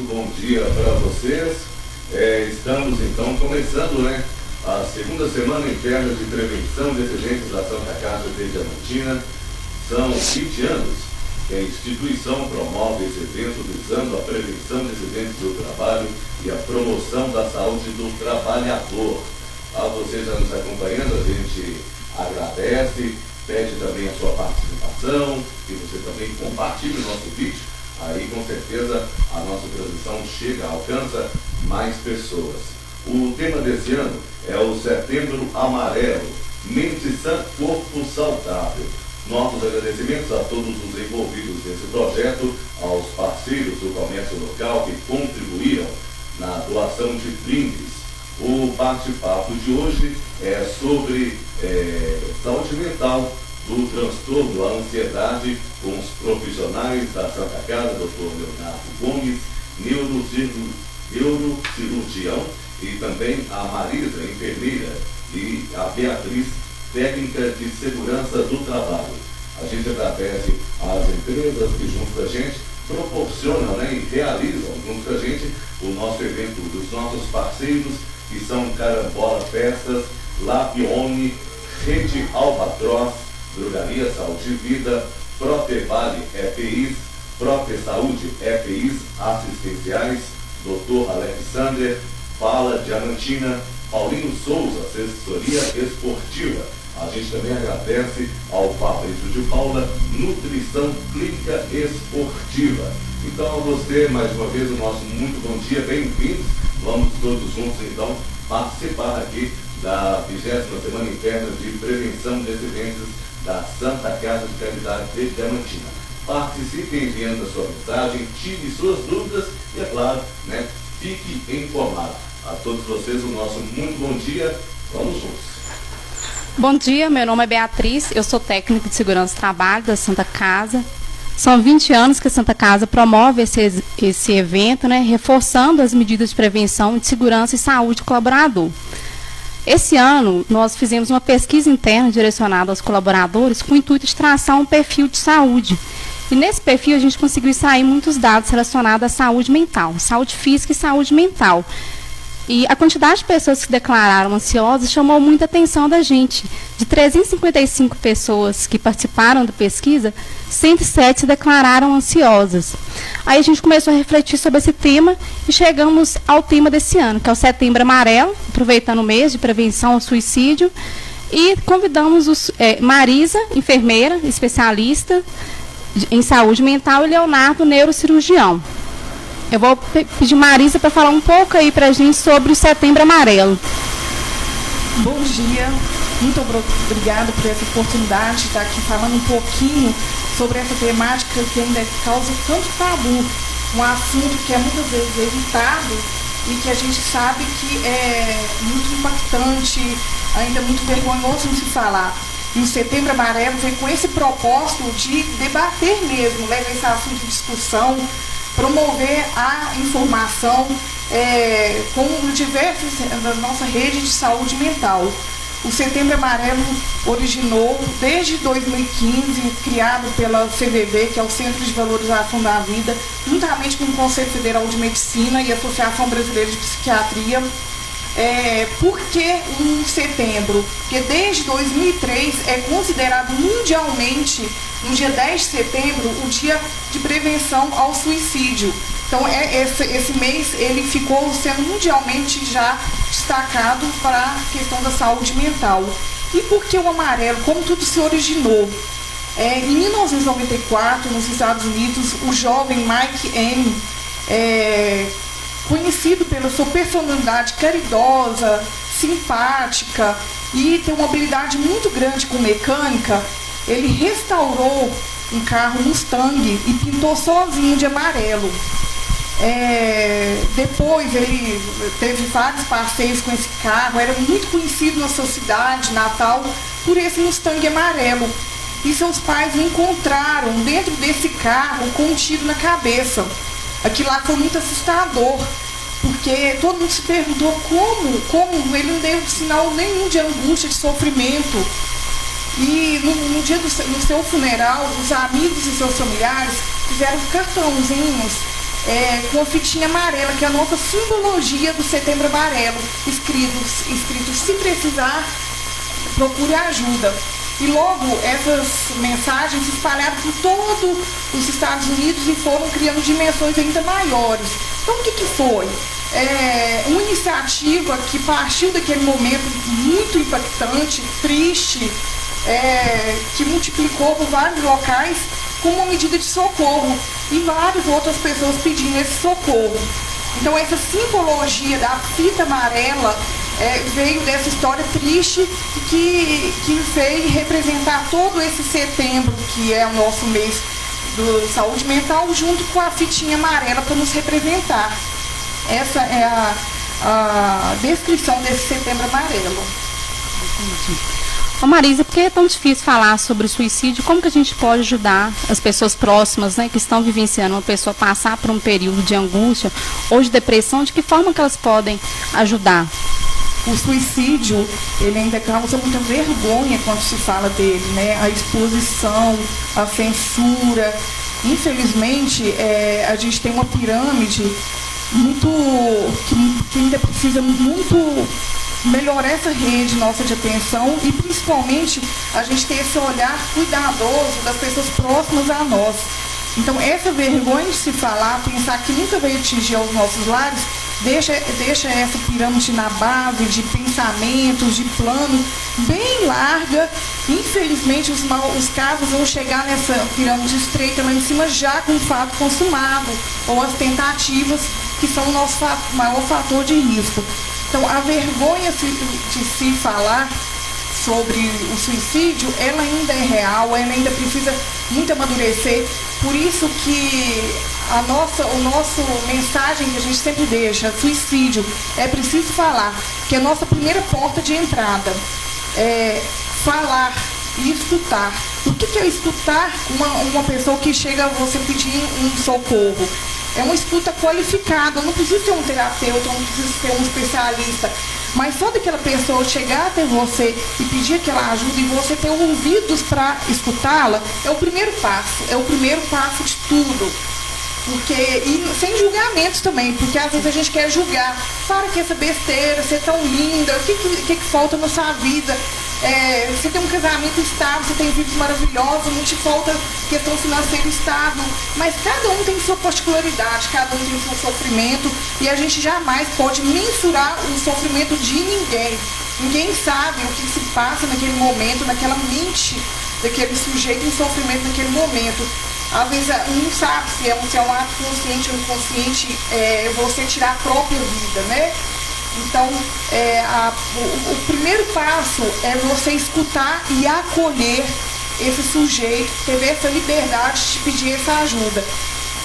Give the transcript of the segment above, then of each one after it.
muito bom dia para vocês. Estamos então começando, a segunda semana interna de prevenção de acidentes da Santa Casa de Diamantina. São 20 anos que a instituição promove esse evento visando a prevenção de acidentes do trabalho e a promoção da saúde do trabalhador. A vocês já nos acompanhando, a gente agradece, pede também a sua participação, que você também compartilhe o nosso vídeo. Aí com certeza a nossa transmissão chega, alcança mais pessoas. O tema desse ano é o Setembro Amarelo, Mente Sã, Corpo Saudável. Nossos agradecimentos a todos os envolvidos nesse projeto, aos parceiros do comércio local que contribuíram na doação de brindes. O bate-papo de hoje é sobre saúde mental, do transtorno à ansiedade, com os profissionais da Santa Casa, Dr. Leonardo Gomes, neurocirurgião, e também a Marisa, enfermeira, e a Beatriz, técnica de segurança do trabalho. A gente agradece às empresas que junto com a gente proporcionam e realizam junto com a gente o nosso evento, dos nossos parceiros, que são Carambola Festas, Lapione, Rede Albatroz, Drogaria Saúde e Vida, Protevale EPIs, Prote Saúde EPIs Assistenciais, Dr. Alexander, Fala Diamantina, Paulinho Souza, Assessoria Esportiva. A gente também agradece ao Fabrício de Paula, Nutrição Clínica Esportiva. Então a você, mais uma vez, o nosso muito bom dia, bem-vindos. Vamos todos juntos, então, participar aqui da 20ª Semana Interna de Prevenção de Acidentes da Santa Casa de Caridade de Diamantina. Participe enviando a sua mensagem, tire suas dúvidas e, é claro, fique informado. A todos vocês, o nosso muito bom dia. Vamos juntos. Bom dia, meu nome é Beatriz, eu sou técnica de segurança do trabalho da Santa Casa. São 20 anos que a Santa Casa promove esse evento, reforçando as medidas de prevenção, de segurança e saúde do colaborador. Esse ano, nós fizemos uma pesquisa interna direcionada aos colaboradores com o intuito de traçar um perfil de saúde. E nesse perfil a gente conseguiu extrair muitos dados relacionados à saúde mental, saúde física e saúde mental. E a quantidade de pessoas que se declararam ansiosas chamou muita atenção da gente. De 355 pessoas que participaram da pesquisa, 107 se declararam ansiosas. Aí a gente começou a refletir sobre esse tema e chegamos ao tema desse ano, que é o Setembro Amarelo, aproveitando o mês de prevenção ao suicídio. E convidamos Marisa, enfermeira, especialista em saúde mental, e Leonardo, neurocirurgião. Eu vou pedir Marisa para falar um pouco aí para a gente sobre o Setembro Amarelo. Bom dia, muito obrigada por essa oportunidade de estar aqui falando um pouquinho sobre essa temática que ainda causa tanto tabu, um assunto que é muitas vezes evitado e que a gente sabe que é muito impactante, ainda muito vergonhoso de se falar. E o Setembro Amarelo vem com esse propósito de debater mesmo, levar esse assunto de discussão, promover a informação com diversos da nossa rede de saúde mental. O Setembro Amarelo originou desde 2015, criado pela CVV, que é o Centro de Valorização da Vida, juntamente com o Conselho Federal de Medicina e a Associação Brasileira de Psiquiatria. Por que um setembro? Porque desde 2003 é considerado mundialmente, no dia 10 de setembro, o dia de prevenção ao suicídio. Então, esse mês ele ficou sendo mundialmente já destacado para a questão da saúde mental. E por que o amarelo? Como tudo se originou? Em 1994, nos Estados Unidos, o jovem Mike M., conhecido pela sua personalidade caridosa, simpática e tem uma habilidade muito grande com mecânica, ele restaurou um carro Mustang e pintou sozinho de amarelo. Depois ele teve vários passeios com esse carro, era muito conhecido na sua cidade natal por esse Mustang amarelo. E seus pais o encontraram dentro desse carro com um tiro na cabeça. Aquilo lá foi muito assustador, porque todo mundo se perguntou como ele não deu sinal nenhum de angústia, de sofrimento. E no dia do seu funeral, os amigos e seus familiares fizeram cartãozinhos com a fitinha amarela, que é a nossa simbologia do Setembro Amarelo, escrito se precisar, procure ajuda. E logo essas mensagens se espalharam por todos os Estados Unidos e foram criando dimensões ainda maiores. Então o que foi? Uma iniciativa que partiu daquele momento muito impactante, triste, que multiplicou por vários locais como uma medida de socorro e várias outras pessoas pedindo esse socorro. Então essa simbologia da fita amarela veio dessa história triste que veio representar todo esse setembro, que é o nosso mês de saúde mental, junto com a fitinha amarela para nos representar. Essa é a descrição desse Setembro Amarelo. Ô Marisa, por que é tão difícil falar sobre o suicídio? Como que a gente pode ajudar as pessoas próximas, né, que estão vivenciando uma pessoa passar por um período de angústia ou de depressão? De que forma que elas podem ajudar? O suicídio, ele ainda causa muita vergonha quando se fala dele, né? A exposição, a censura. Infelizmente, a gente tem uma pirâmide que ainda precisa muito melhorar essa rede nossa de atenção e principalmente a gente ter esse olhar cuidadoso das pessoas próximas a nós. Então essa vergonha de se falar, pensar que nunca veio atingir aos nossos lares, deixa essa pirâmide na base de pensamentos, de plano, bem larga. Infelizmente os casos vão chegar nessa pirâmide estreita lá em cima já com o fato consumado ou as tentativas, que são o nosso maior fator de risco. Então a vergonha de se falar sobre o suicídio, ela ainda é real, ela ainda precisa muito amadurecer. Por isso que o nosso mensagem que a gente sempre deixa, suicídio, é preciso falar, que é a nossa primeira porta de entrada. Falar e escutar. O que é escutar uma pessoa que chega a você pedir um socorro? É uma escuta qualificada, não precisa ser um terapeuta, não precisa ser um especialista, mas só daquela pessoa chegar até você e pedir aquela ajuda e você ter ouvidos para escutá-la, é o primeiro passo de tudo. E sem julgamentos também, porque às vezes a gente quer julgar. Para que essa besteira, você é tão linda, o que falta na sua vida? Você tem um casamento estável, você tem filhos maravilhosos, não te falta questão financeira estável, mas cada um tem sua particularidade, cada um tem seu sofrimento e a gente jamais pode mensurar o sofrimento de ninguém. Ninguém sabe o que se passa naquele momento, naquela mente daquele sujeito em sofrimento naquele momento. Às vezes não sabe se é um ato consciente ou inconsciente, você tirar a própria vida, né? Então, o primeiro passo é você escutar e acolher esse sujeito, ter essa liberdade de pedir essa ajuda.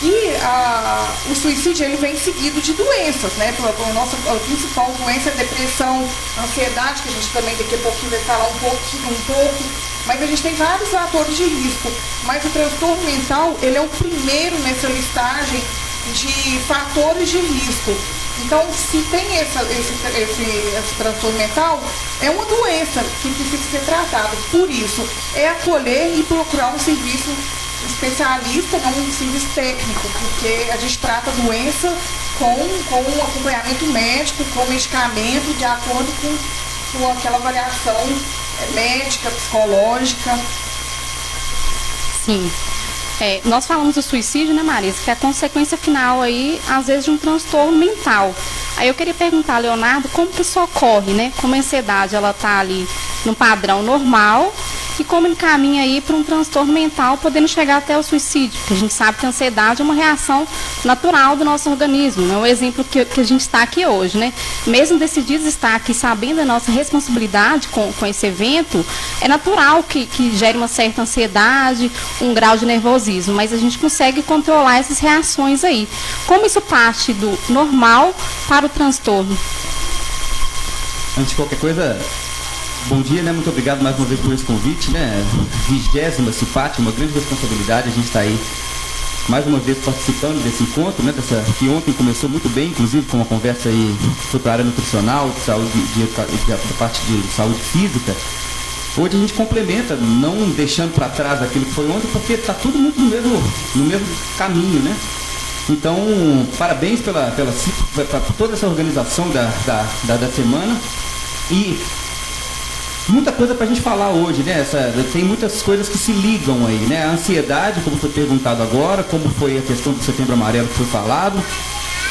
E o suicídio, ele vem seguido de doenças, né? A principal doença é a depressão, a ansiedade, que a gente também daqui a pouquinho vai falar um pouco, mas a gente tem vários fatores de risco. Mas o transtorno mental, ele é o primeiro nessa listagem de fatores de risco. Então, se tem esse transtorno mental, é uma doença que precisa ser tratada. Por isso, é acolher e procurar um serviço especialista, não um serviço técnico, porque a gente trata a doença com acompanhamento médico, com medicamento, de acordo com aquela avaliação médica, psicológica. Sim. Nós falamos do suicídio, né, Marisa, que é a consequência final aí, às vezes, de um transtorno mental. Aí eu queria perguntar, Leonardo, como que isso ocorre, né? Como a ansiedade, ela está ali num padrão normal e como ele caminha aí para um transtorno mental, podendo chegar até o suicídio, porque a gente sabe que a ansiedade é uma reação natural do nosso organismo, né? O exemplo que a gente está aqui hoje, né? Mesmo decididos estar aqui sabendo da nossa responsabilidade com esse evento, é natural que gere uma certa ansiedade, um grau de nervosismo, mas a gente consegue controlar essas reações aí. Como isso parte do normal para o transtorno? Antes de qualquer coisa, bom dia, né? Muito obrigado mais uma vez por esse convite, né? 20ª CIPAT, uma grande responsabilidade. A gente está aí mais uma vez participando desse encontro, né? Que ontem começou muito bem, inclusive com uma conversa aí sobre a área nutricional, da parte de saúde física. Hoje a gente complementa, não deixando para trás aquilo que foi ontem, porque está todo mundo no mesmo caminho, né? Então, parabéns por toda essa organização da semana. E muita coisa para a gente falar hoje, né? Tem muitas coisas que se ligam aí, né? A ansiedade, como foi perguntado agora, como foi a questão do Setembro Amarelo que foi falado,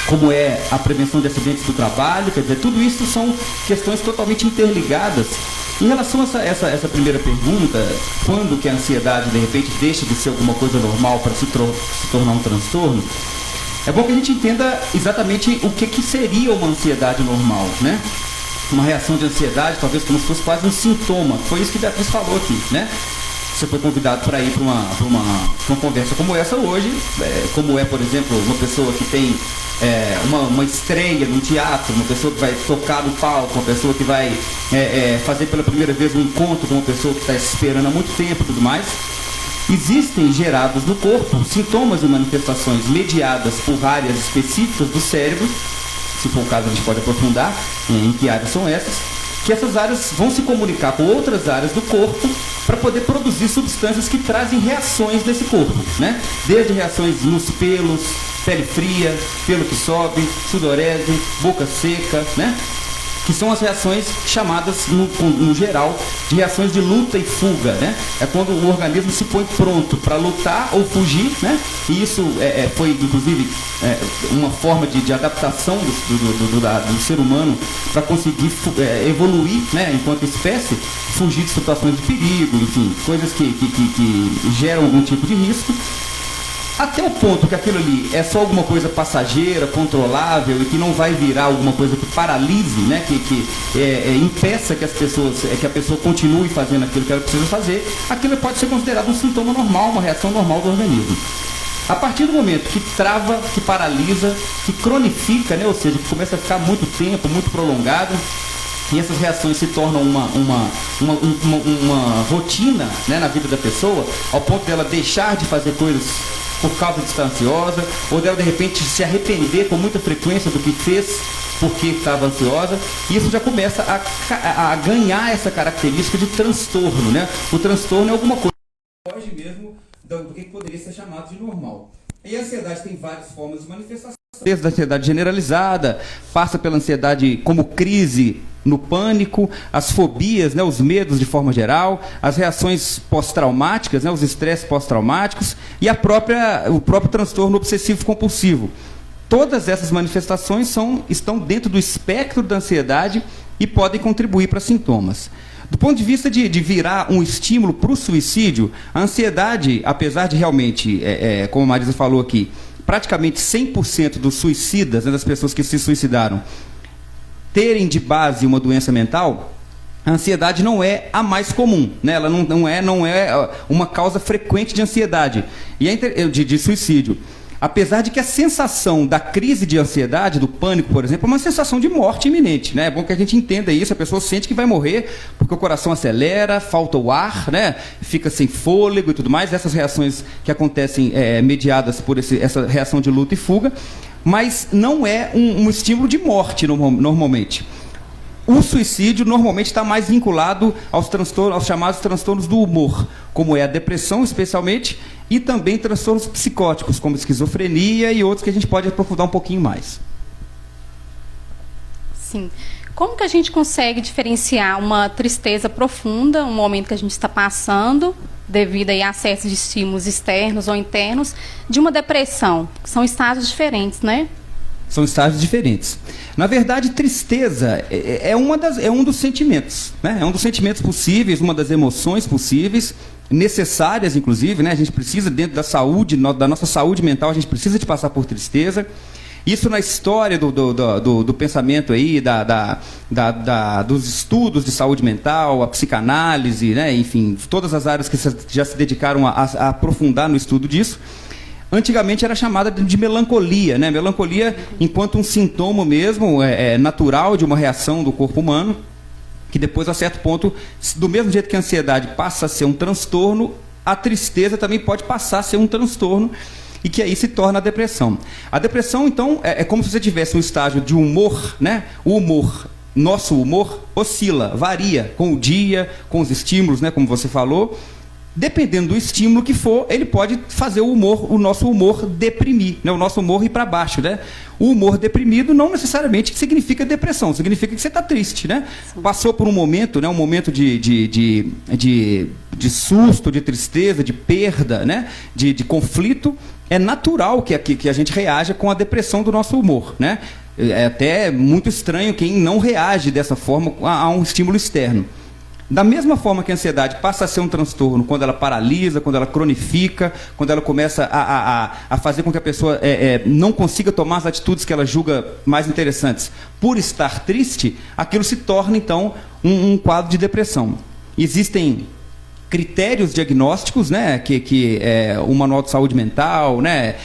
como é a prevenção de acidentes do trabalho, quer dizer, tudo isso são questões totalmente interligadas. Em relação a essa primeira pergunta, quando que a ansiedade, de repente, deixa de ser alguma coisa normal para se tornar um transtorno, é bom que a gente entenda exatamente o que seria uma ansiedade normal, né? Uma reação de ansiedade, talvez como se fosse quase um sintoma. Foi isso que a Beatriz falou aqui, né? Você foi convidado para ir para uma conversa como essa hoje, como é, por exemplo, uma pessoa que tem uma estreia no teatro, uma pessoa que vai tocar no palco, uma pessoa que vai fazer pela primeira vez um encontro com uma pessoa que está esperando há muito tempo e tudo mais. Existem gerados no corpo sintomas e manifestações mediadas por áreas específicas do cérebro. Se for o caso, a gente pode aprofundar em que áreas são essas, que essas áreas vão se comunicar com outras áreas do corpo para poder produzir substâncias que trazem reações desse corpo, né? Desde reações nos pelos, pele fria, pelo que sobe, sudorese, boca seca, né? Que são as reações chamadas, no geral, de reações de luta e fuga, né? É quando o organismo se põe pronto para lutar ou fugir, né? E isso foi, inclusive, uma forma de adaptação do ser humano para conseguir evoluir, né? Enquanto espécie, fugir de situações de perigo, enfim, coisas que geram algum tipo de risco. Até o ponto que aquilo ali é só alguma coisa passageira, controlável e que não vai virar alguma coisa que paralise, né? Que impeça que a pessoa continue fazendo aquilo que ela precisa fazer, aquilo pode ser considerado um sintoma normal, uma reação normal do organismo. A partir do momento que trava, que paralisa, que cronifica, né? Ou seja, que começa a ficar muito tempo, muito prolongado, e essas reações se tornam uma rotina, né, na vida da pessoa, ao ponto dela deixar de fazer coisas por causa de estar ansiosa, ou dela de repente se arrepender com muita frequência do que fez porque estava ansiosa, e isso já começa a ganhar essa característica de transtorno, né? O transtorno é alguma coisa que foge mesmo do que poderia ser chamado de normal. E a ansiedade tem várias formas de manifestação. Desde a ansiedade generalizada, passa pela ansiedade como crise no pânico, as fobias, né, os medos de forma geral, as reações pós-traumáticas, né, os estresses pós-traumáticos e o próprio transtorno obsessivo-compulsivo. Todas essas manifestações estão dentro do espectro da ansiedade e podem contribuir para sintomas. Do ponto de vista de virar um estímulo para o suicídio, a ansiedade, apesar de realmente, como a Marisa falou aqui, praticamente 100% dos suicidas, né, das pessoas que se suicidaram, terem de base uma doença mental, a ansiedade não é a mais comum, né? Ela não é uma causa frequente de ansiedade e de suicídio. Apesar de que a sensação da crise de ansiedade, do pânico, por exemplo, é uma sensação de morte iminente, né? É bom que a gente entenda isso, a pessoa sente que vai morrer porque o coração acelera, falta o ar, né? Fica sem fôlego e tudo mais, essas reações que acontecem mediadas por essa reação de luta e fuga, mas não é um estímulo de morte normalmente. O suicídio normalmente está mais vinculado aos chamados transtornos do humor, como é a depressão especialmente, e também transtornos psicóticos, como esquizofrenia e outros que a gente pode aprofundar um pouquinho mais. Sim. Como que a gente consegue diferenciar uma tristeza profunda, um momento que a gente está passando, devido a acesso de estímulos externos ou internos, de uma depressão? São estágios diferentes, né? São estágios diferentes. Na verdade, tristeza é um dos sentimentos, né? É um dos sentimentos possíveis, uma das emoções possíveis, necessárias, inclusive, né? A gente precisa, dentro da saúde, da nossa saúde mental, a gente precisa de passar por tristeza. Isso na história do pensamento aí, dos estudos de saúde mental, a psicanálise, né? Enfim, todas as áreas que já se dedicaram a aprofundar no estudo disso. Antigamente era chamada de melancolia, né? Melancolia enquanto um sintoma mesmo, natural de uma reação do corpo humano, que depois, a certo ponto, do mesmo jeito que a ansiedade passa a ser um transtorno, a tristeza também pode passar a ser um transtorno, e que aí se torna a depressão. A depressão, então, é como se você tivesse um estágio de humor, né? O humor, nosso humor, oscila, varia com o dia, com os estímulos, né? Como você falou. dependendo do estímulo que for, ele pode fazer o nosso humor deprimir, né? O nosso humor ir para baixo, né? O humor deprimido não necessariamente significa depressão, significa que você está triste, né? Passou por um momento, né? Um momento de susto, de tristeza, de perda, né? De conflito. É natural que a gente reaja com a depressão do nosso humor, né? É até muito estranho quem não reage dessa forma a um estímulo externo. Da mesma forma que a ansiedade passa a ser um transtorno quando ela paralisa, quando ela cronifica, quando ela começa a fazer com que a pessoa não consiga tomar as atitudes que ela julga mais interessantes por estar triste, aquilo se torna, então, um quadro de depressão. Existem critérios diagnósticos, né, que o Manual de Saúde Mental, né,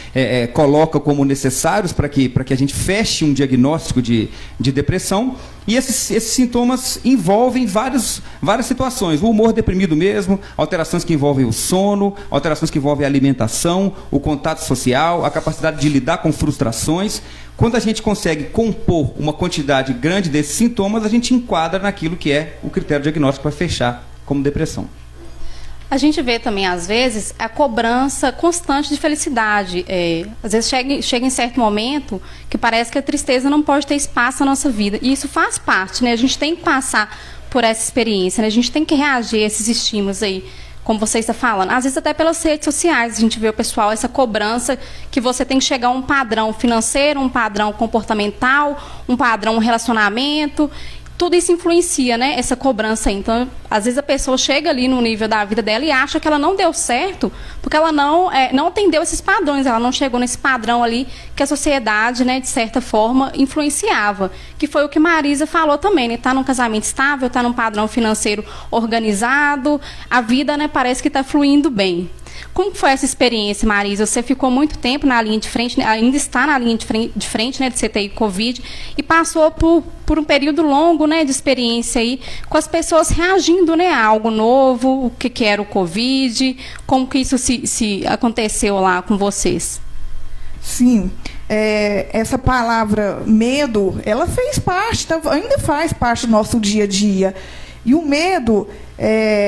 coloca como necessários para que a gente feche um diagnóstico de depressão, e esses sintomas envolvem várias situações. O humor deprimido mesmo, alterações que envolvem o sono, alterações que envolvem a alimentação, o contato social, a capacidade de lidar com frustrações. Quando a gente consegue compor uma quantidade grande desses sintomas, a gente enquadra naquilo que é o critério diagnóstico para fechar como depressão. A gente vê também, às vezes, a cobrança constante de felicidade. Às vezes chega em certo momento que parece que a tristeza não pode ter espaço na nossa vida. E isso faz parte, né? A gente tem que passar por essa experiência, né? A gente tem que reagir a esses estímulos aí, como você está falando. Às vezes até pelas redes sociais a gente vê o pessoal, essa cobrança que você tem que chegar a um padrão financeiro, um padrão comportamental, um padrão relacionamento. Tudo isso influencia, né, essa cobrança aí. Então, às vezes a pessoa chega ali no nível da vida dela e acha que ela não deu certo porque ela não atendeu esses padrões, ela não chegou nesse padrão ali que a sociedade, né, de certa forma, influenciava. Que foi o que Marisa falou também, né? Tá num casamento estável, tá num padrão financeiro organizado, a vida, né, parece que está fluindo bem. Como foi essa experiência, Marisa? Você ficou muito tempo na linha de frente, ainda está na linha de frente, né, de CTI Covid, e passou por um período longo, né, de experiência aí, com as pessoas reagindo, né, a algo novo, o que era o Covid, como que isso se aconteceu lá com vocês? Sim, essa palavra medo, ela fez parte, ainda faz parte do nosso dia a dia. E o medo,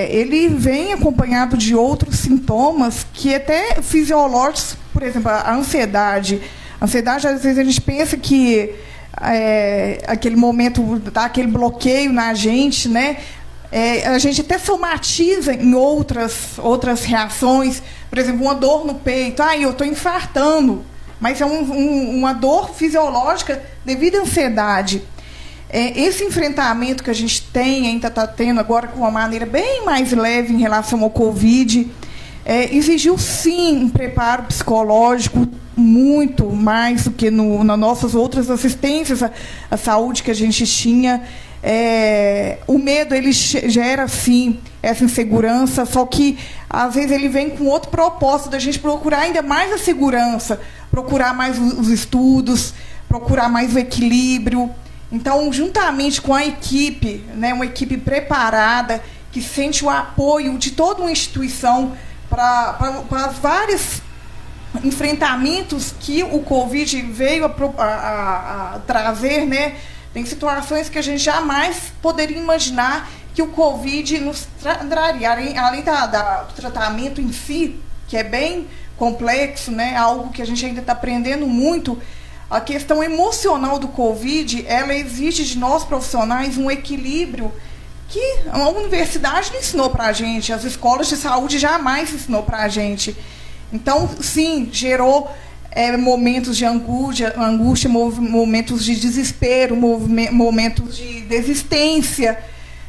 ele vem acompanhado de outros sintomas que até fisiológicos, por exemplo, a ansiedade. A ansiedade, às vezes, a gente pensa que aquele momento dá aquele bloqueio na gente, né? A gente até somatiza em outras reações. Por exemplo, uma dor no peito. Eu estou infartando. Mas é uma dor fisiológica devido à ansiedade. Esse enfrentamento que a gente ainda está tendo agora com uma maneira bem mais leve em relação ao Covid, exigiu, sim, um preparo psicológico muito mais do que nas nossas outras assistências à saúde que a gente tinha. O medo, ele gera, sim, essa insegurança, só que, às vezes, ele vem com outro propósito, da gente procurar ainda mais a segurança, procurar mais os estudos, procurar mais o equilíbrio. Então, juntamente com a equipe, né, uma equipe preparada, que sente o apoio de toda uma instituição para vários enfrentamentos que o Covid veio a trazer, né? Tem situações que a gente jamais poderia imaginar que o Covid nos traria, além do tratamento em si, que é bem complexo, né? Algo que a gente ainda está aprendendo muito. A questão emocional do Covid, ela exige de nós profissionais um equilíbrio que a universidade não ensinou para a gente, as escolas de saúde jamais ensinou para a gente. Então, sim, gerou momentos de angústia, momentos de desespero, momentos de desistência,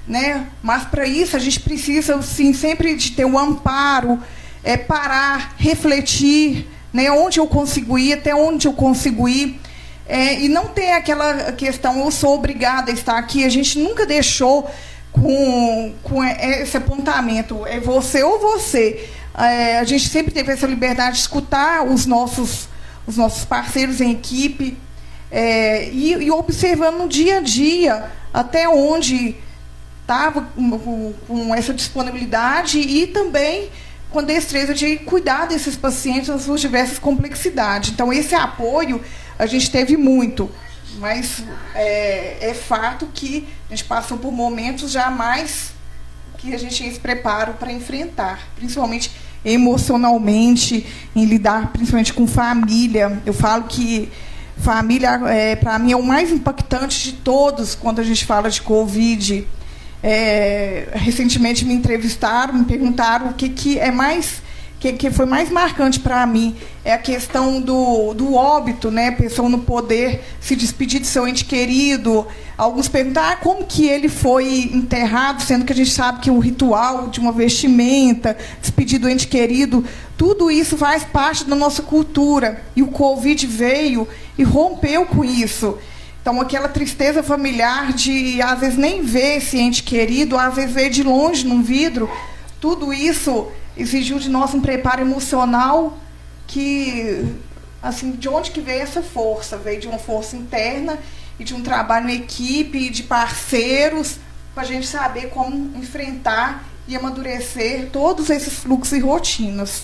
né? Mas, para isso, a gente precisa, sim, sempre de ter um amparo, parar, refletir, né, onde eu consigo ir, até onde eu consigo ir, e não ter aquela questão, eu sou obrigada a estar aqui. A gente nunca deixou com esse apontamento, é você ou você. A gente sempre teve essa liberdade de escutar os nossos parceiros em equipe, e observando no dia a dia até onde estava com essa disponibilidade e também com a destreza de cuidar desses pacientes nas suas diversas complexidades. Então, esse apoio a gente teve muito, mas é fato que a gente passou por momentos jamais que a gente tinha esse preparo para enfrentar, principalmente emocionalmente, em lidar principalmente com família. Eu falo que família, para mim, é o mais impactante de todos quando a gente fala de Covid. Recentemente me entrevistaram, me perguntaram o que é mais... que foi mais marcante para mim é a questão do óbito, né? A pessoa não poder se despedir de seu ente querido. Alguns perguntam como que ele foi enterrado, sendo que a gente sabe que o ritual de uma vestimenta, despedir do ente querido, tudo isso faz parte da nossa cultura. E o Covid veio e rompeu com isso. Então, aquela tristeza familiar de, às vezes, nem ver esse ente querido, às vezes, ver de longe num vidro, tudo isso exigiu de nós um preparo emocional que, assim, de onde que veio essa força? Veio de uma força interna e de um trabalho em equipe, de parceiros, para a gente saber como enfrentar e amadurecer todos esses fluxos e rotinas.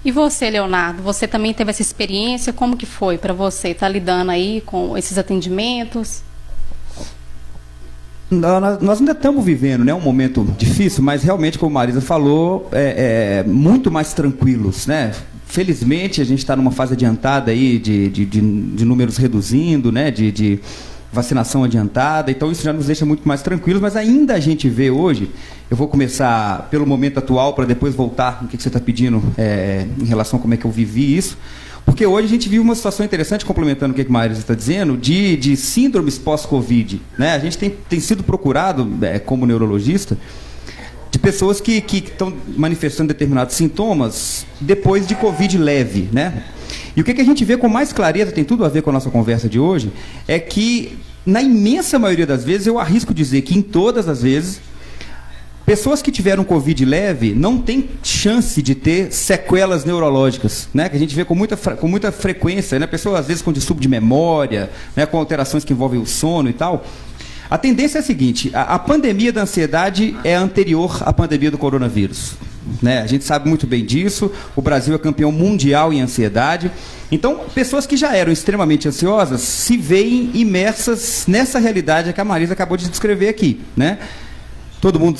E você, Leonardo, você também teve essa experiência? Como que foi para você estar lidando aí com esses atendimentos? Nós ainda estamos vivendo, né, um momento difícil, mas realmente, como a Marisa falou, muito mais tranquilos, né? Felizmente, a gente está numa fase adiantada aí de números reduzindo, né, de vacinação adiantada, então isso já nos deixa muito mais tranquilos, mas ainda a gente vê hoje, eu vou começar pelo momento atual, para depois voltar no que você está pedindo em relação a como é que eu vivi isso, porque hoje a gente vive uma situação interessante, complementando o que a Marisa está dizendo, de síndromes pós-Covid, né? A gente tem sido procurado, como neurologista, de pessoas que estão manifestando determinados sintomas depois de Covid leve, né? E o que a gente vê com mais clareza, tem tudo a ver com a nossa conversa de hoje, é que, na imensa maioria das vezes, eu arrisco dizer que em todas as vezes, pessoas que tiveram Covid leve não têm chance de ter sequelas neurológicas, né? Que a gente vê com muita frequência, né? Pessoas, às vezes, com distúrbio de memória, né? Com alterações que envolvem o sono e tal. A tendência é a seguinte, a pandemia da ansiedade é anterior à pandemia do coronavírus, né? A gente sabe muito bem disso, o Brasil é campeão mundial em ansiedade. Então, pessoas que já eram extremamente ansiosas se veem imersas nessa realidade que a Marisa acabou de descrever aqui, né? Todo mundo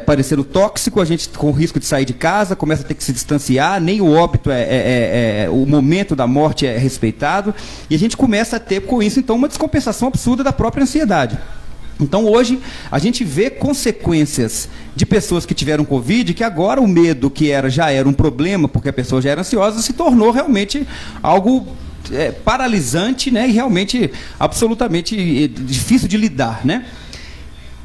parecendo tóxico, a gente com risco de sair de casa, começa a ter que se distanciar, nem o óbito o momento da morte é respeitado, e a gente começa a ter com isso, então, uma descompensação absurda da própria ansiedade. Então, hoje, a gente vê consequências de pessoas que tiveram Covid, que agora o medo que já era um problema, porque a pessoa já era ansiosa, se tornou realmente algo paralisante, né, e realmente absolutamente difícil de lidar, né?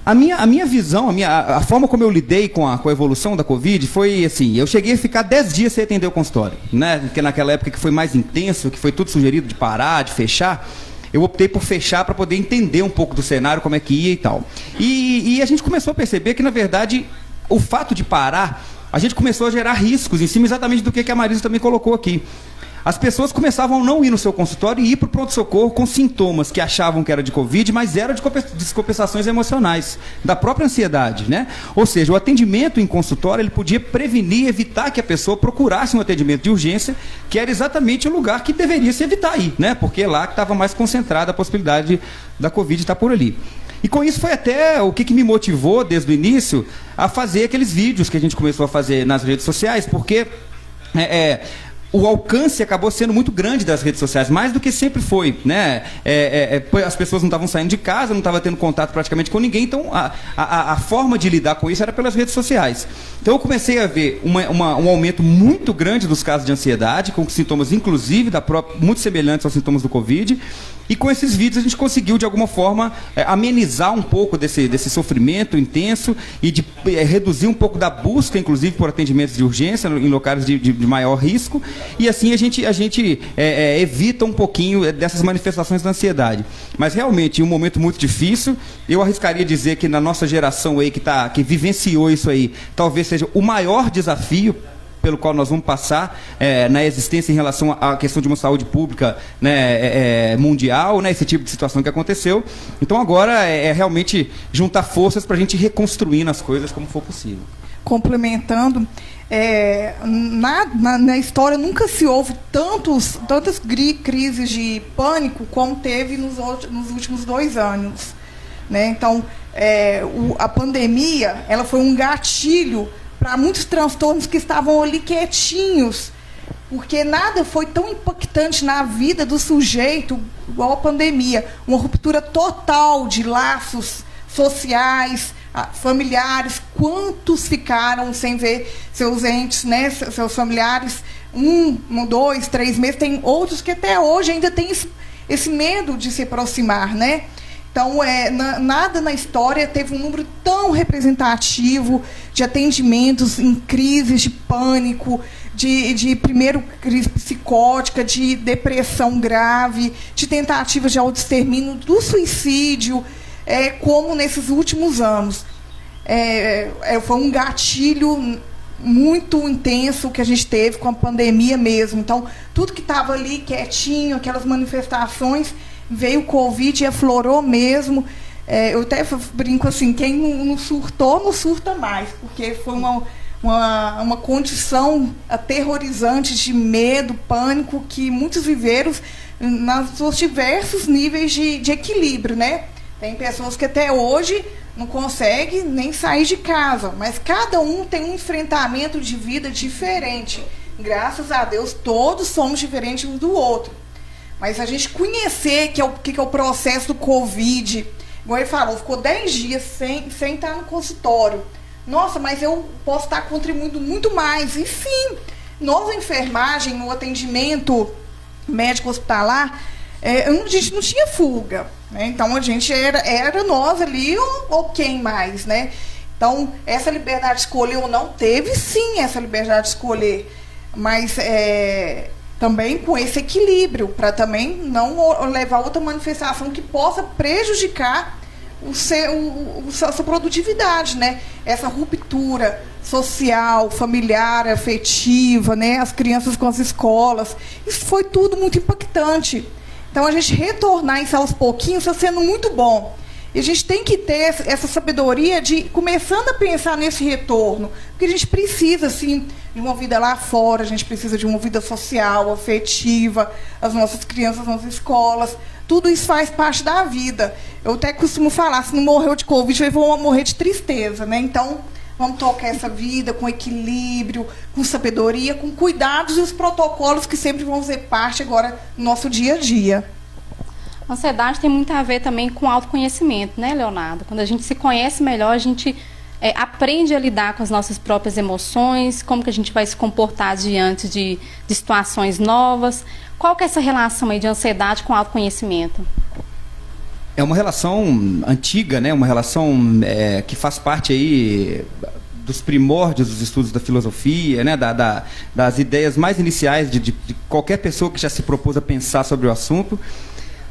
A minha visão, a forma como eu lidei com a evolução da Covid foi assim, eu cheguei a ficar 10 dias sem atender o consultório, né? Porque naquela época que foi mais intenso, que foi tudo sugerido de parar, de fechar, eu optei por fechar para poder entender um pouco do cenário, como é que ia e tal. E a gente começou a perceber que, na verdade, o fato de parar, a gente começou a gerar riscos em cima exatamente do que a Marisa também colocou aqui. As pessoas começavam a não ir no seu consultório e ir para o pronto-socorro com sintomas que achavam que era de Covid, mas eram de descompensações emocionais, da própria ansiedade, né? Ou seja, o atendimento em consultório, ele podia prevenir, evitar que a pessoa procurasse um atendimento de urgência, que era exatamente o lugar que deveria se evitar ir, né? Porque é lá que estava mais concentrada a possibilidade da Covid estar por ali. E com isso foi até o que me motivou, desde o início, a fazer aqueles vídeos que a gente começou a fazer nas redes sociais, porque o alcance acabou sendo muito grande das redes sociais, mais do que sempre foi, né? As pessoas não estavam saindo de casa, não estavam tendo contato praticamente com ninguém, então a forma de lidar com isso era pelas redes sociais. Então eu comecei a ver um aumento muito grande dos casos de ansiedade, com sintomas inclusive muito semelhantes aos sintomas do Covid, e com esses vídeos a gente conseguiu de alguma forma amenizar um pouco desse sofrimento intenso e de reduzir um pouco da busca, inclusive por atendimentos de urgência em locais de maior risco, e assim a gente evita um pouquinho dessas manifestações da ansiedade. Mas realmente, em um momento muito difícil, eu arriscaria dizer que na nossa geração aí que vivenciou isso aí, talvez seja o maior desafio pelo qual nós vamos passar na existência em relação à questão de uma saúde pública, né, mundial, né, esse tipo de situação que aconteceu. Então agora é realmente juntar forças para a gente ir reconstruindo as coisas como for possível. Complementando, na história nunca se houve tantas crises de pânico como teve nos últimos 2 anos. Né? Então, a pandemia, ela foi um gatilho para muitos transtornos que estavam ali quietinhos, porque nada foi tão impactante na vida do sujeito igual a pandemia. Uma ruptura total de laços sociais, familiares. Quantos ficaram sem ver seus entes, né, seus familiares, 1, 2, 3 meses? Tem outros que até hoje ainda têm esse medo de se aproximar, né? Então, nada na história teve um número tão representativo de atendimentos em crises de pânico, de primeiro crise psicótica, de depressão grave, de tentativas de autoextermínio, do suicídio, como nesses últimos anos. Foi um gatilho muito intenso que a gente teve com a pandemia mesmo. Então, tudo que estava ali quietinho, aquelas manifestações, veio o Covid e aflorou mesmo. Eu até brinco assim, quem não surtou, não surta mais, porque foi uma condição aterrorizante de medo, pânico, que muitos viveram nos diversos níveis de equilíbrio, né? Tem pessoas que até hoje não conseguem nem sair de casa, mas cada um tem um enfrentamento de vida diferente. Graças a Deus, todos somos diferentes um do outro. Mas a gente conhecer que é o processo do Covid, igual ele falou, ficou 10 dias sem estar no consultório. Nossa, mas eu posso estar contribuindo muito mais. E sim, nós, a enfermagem, no atendimento médico hospitalar, a gente não tinha fuga, né? Então, a gente era nós ali ou quem mais, né? Então, essa liberdade de escolher ou não, teve sim essa liberdade de escolher, mas também com esse equilíbrio, para também não levar outra manifestação que possa prejudicar a sua produtividade, né? Essa ruptura social, familiar, afetiva, né? As crianças com as escolas, isso foi tudo muito impactante. Então, a gente retornar isso aos pouquinhos está sendo muito bom. E a gente tem que ter essa sabedoria de começando a pensar nesse retorno, porque a gente precisa, sim, de uma vida lá fora, a gente precisa de uma vida social, afetiva, as nossas crianças nas escolas, tudo isso faz parte da vida. Eu até costumo falar, se não morreu de Covid, vão morrer de tristeza, né? Então, vamos tocar essa vida com equilíbrio, com sabedoria, com cuidados e os protocolos que sempre vão fazer parte agora do nosso dia a dia. A ansiedade tem muito a ver também com autoconhecimento, né, Leonardo? Quando a gente se conhece melhor, a gente aprende a lidar com as nossas próprias emoções, como que a gente vai se comportar diante de situações novas. Qual que é essa relação aí de ansiedade com autoconhecimento? É uma relação antiga, né? Uma relação que faz parte aí dos primórdios dos estudos da filosofia, né? Das ideias mais iniciais de qualquer pessoa que já se propôs a pensar sobre o assunto.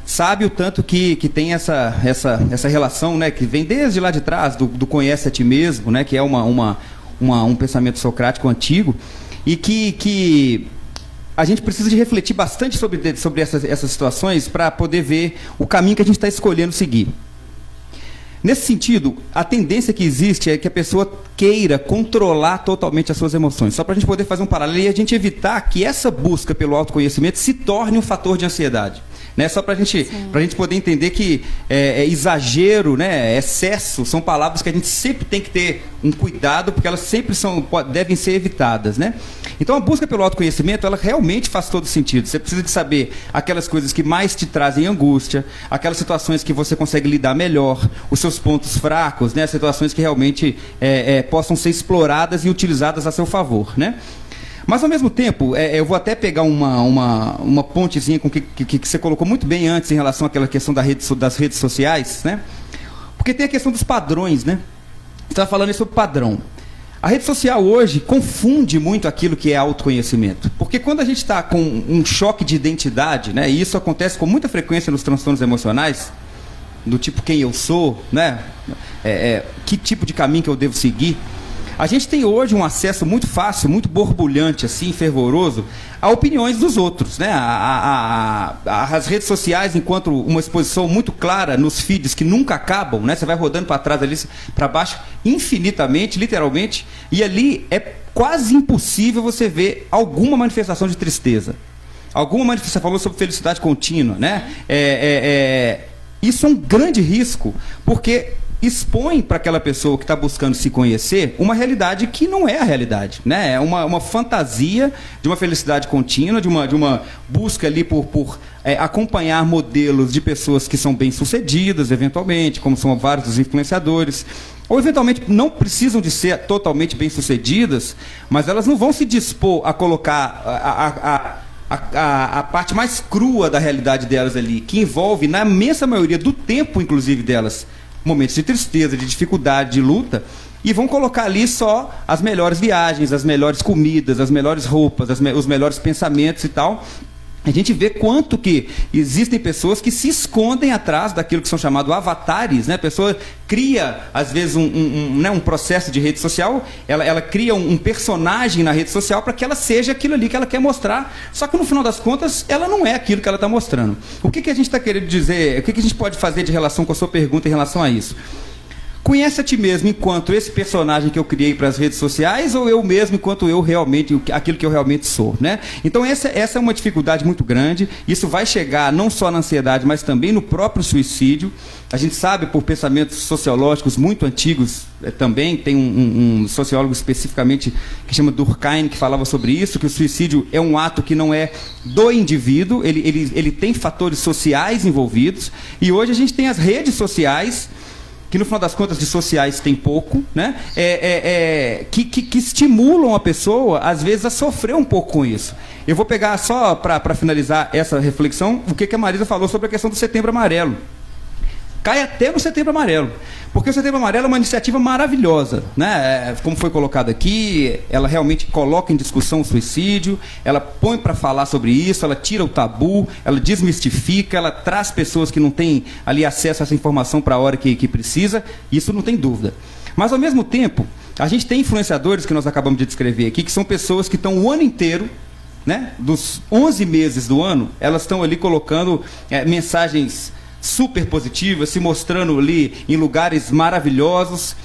Sabe o tanto que tem essa relação, né? Que vem desde lá de trás, do conhece a ti mesmo, né? Que é um pensamento socrático antigo, e que a gente precisa de refletir bastante sobre essas situações para poder ver o caminho que a gente está escolhendo seguir. Nesse sentido, a tendência que existe é que a pessoa queira controlar totalmente as suas emoções, só para a gente poder fazer um paralelo e a gente evitar que essa busca pelo autoconhecimento se torne um fator de ansiedade. Né? Só para a gente poder entender que exagero, né, excesso, são palavras que a gente sempre tem que ter um cuidado, porque elas sempre devem ser evitadas. Né? Então, a busca pelo autoconhecimento, ela realmente faz todo sentido. Você precisa de saber aquelas coisas que mais te trazem angústia, aquelas situações que você consegue lidar melhor, os seus pontos fracos, né, situações que realmente possam ser exploradas e utilizadas a seu favor. Né? Mas, ao mesmo tempo, eu vou até pegar uma pontezinha com que você colocou muito bem antes em relação àquela questão das redes sociais, né? Porque tem a questão dos padrões, né? Você estava falando sobre padrão. A rede social hoje confunde muito aquilo que é autoconhecimento. Porque quando a gente está com um choque de identidade, né? E isso acontece com muita frequência nos transtornos emocionais, do tipo quem eu sou, né? Que tipo de caminho que eu devo seguir. A gente tem hoje um acesso muito fácil, muito borbulhante, assim, fervoroso, a opiniões dos outros, né? As redes sociais, enquanto uma exposição muito clara nos feeds que nunca acabam, né? Você vai rodando para trás, ali, para baixo, infinitamente, literalmente, e ali é quase impossível você ver alguma manifestação de tristeza. Alguma manifestação, falou sobre felicidade contínua, né? Isso é um grande risco, porque expõe para aquela pessoa que está buscando se conhecer uma realidade que não é a realidade, né? É uma fantasia de uma felicidade contínua, de uma busca ali por acompanhar modelos de pessoas que são bem-sucedidas, eventualmente, como são vários dos influenciadores, ou eventualmente não precisam de ser totalmente bem-sucedidas, mas elas não vão se dispor a colocar a parte mais crua da realidade delas ali, que envolve, na imensa maioria do tempo, inclusive delas, momentos de tristeza, de dificuldade, de luta, e vão colocar ali só as melhores viagens, as melhores comidas, as melhores roupas, os melhores pensamentos e tal. A gente vê quanto que existem pessoas que se escondem atrás daquilo que são chamados avatares, né? A pessoa cria, às vezes, um processo de rede social, ela cria um personagem na rede social para que ela seja aquilo ali que ela quer mostrar, só que no final das contas, ela não é aquilo que ela está mostrando. O que a gente está querendo dizer, o que a gente pode fazer de relação com a sua pergunta em relação a isso? Conhece a ti mesmo enquanto esse personagem que eu criei para as redes sociais, ou eu mesmo enquanto eu realmente, aquilo que eu realmente sou, né? Então essa é uma dificuldade muito grande. Isso vai chegar não só na ansiedade, mas também no próprio suicídio. A gente sabe por pensamentos sociológicos muito antigos também, tem um sociólogo especificamente que chama Durkheim, que falava sobre isso, que o suicídio é um ato que não é do indivíduo, ele tem fatores sociais envolvidos, e hoje a gente tem as redes sociais, que no final das contas de sociais tem pouco, né? Que estimulam a pessoa, às vezes, a sofrer um pouco com isso. Eu vou pegar só para finalizar essa reflexão, o que a Marisa falou sobre a questão do Setembro Amarelo. Cai até no Setembro Amarelo, porque o Setembro Amarelo é uma iniciativa maravilhosa, né? Como foi colocado aqui, ela realmente coloca em discussão o suicídio, ela põe para falar sobre isso, ela tira o tabu, ela desmistifica, ela traz pessoas que não têm ali acesso a essa informação para a hora que precisa, isso não tem dúvida. Mas, ao mesmo tempo, a gente tem influenciadores que nós acabamos de descrever aqui, que são pessoas que estão o ano inteiro, né? Dos 11 meses do ano, elas estão ali colocando mensagens super positivas, se mostrando ali em lugares maravilhosos,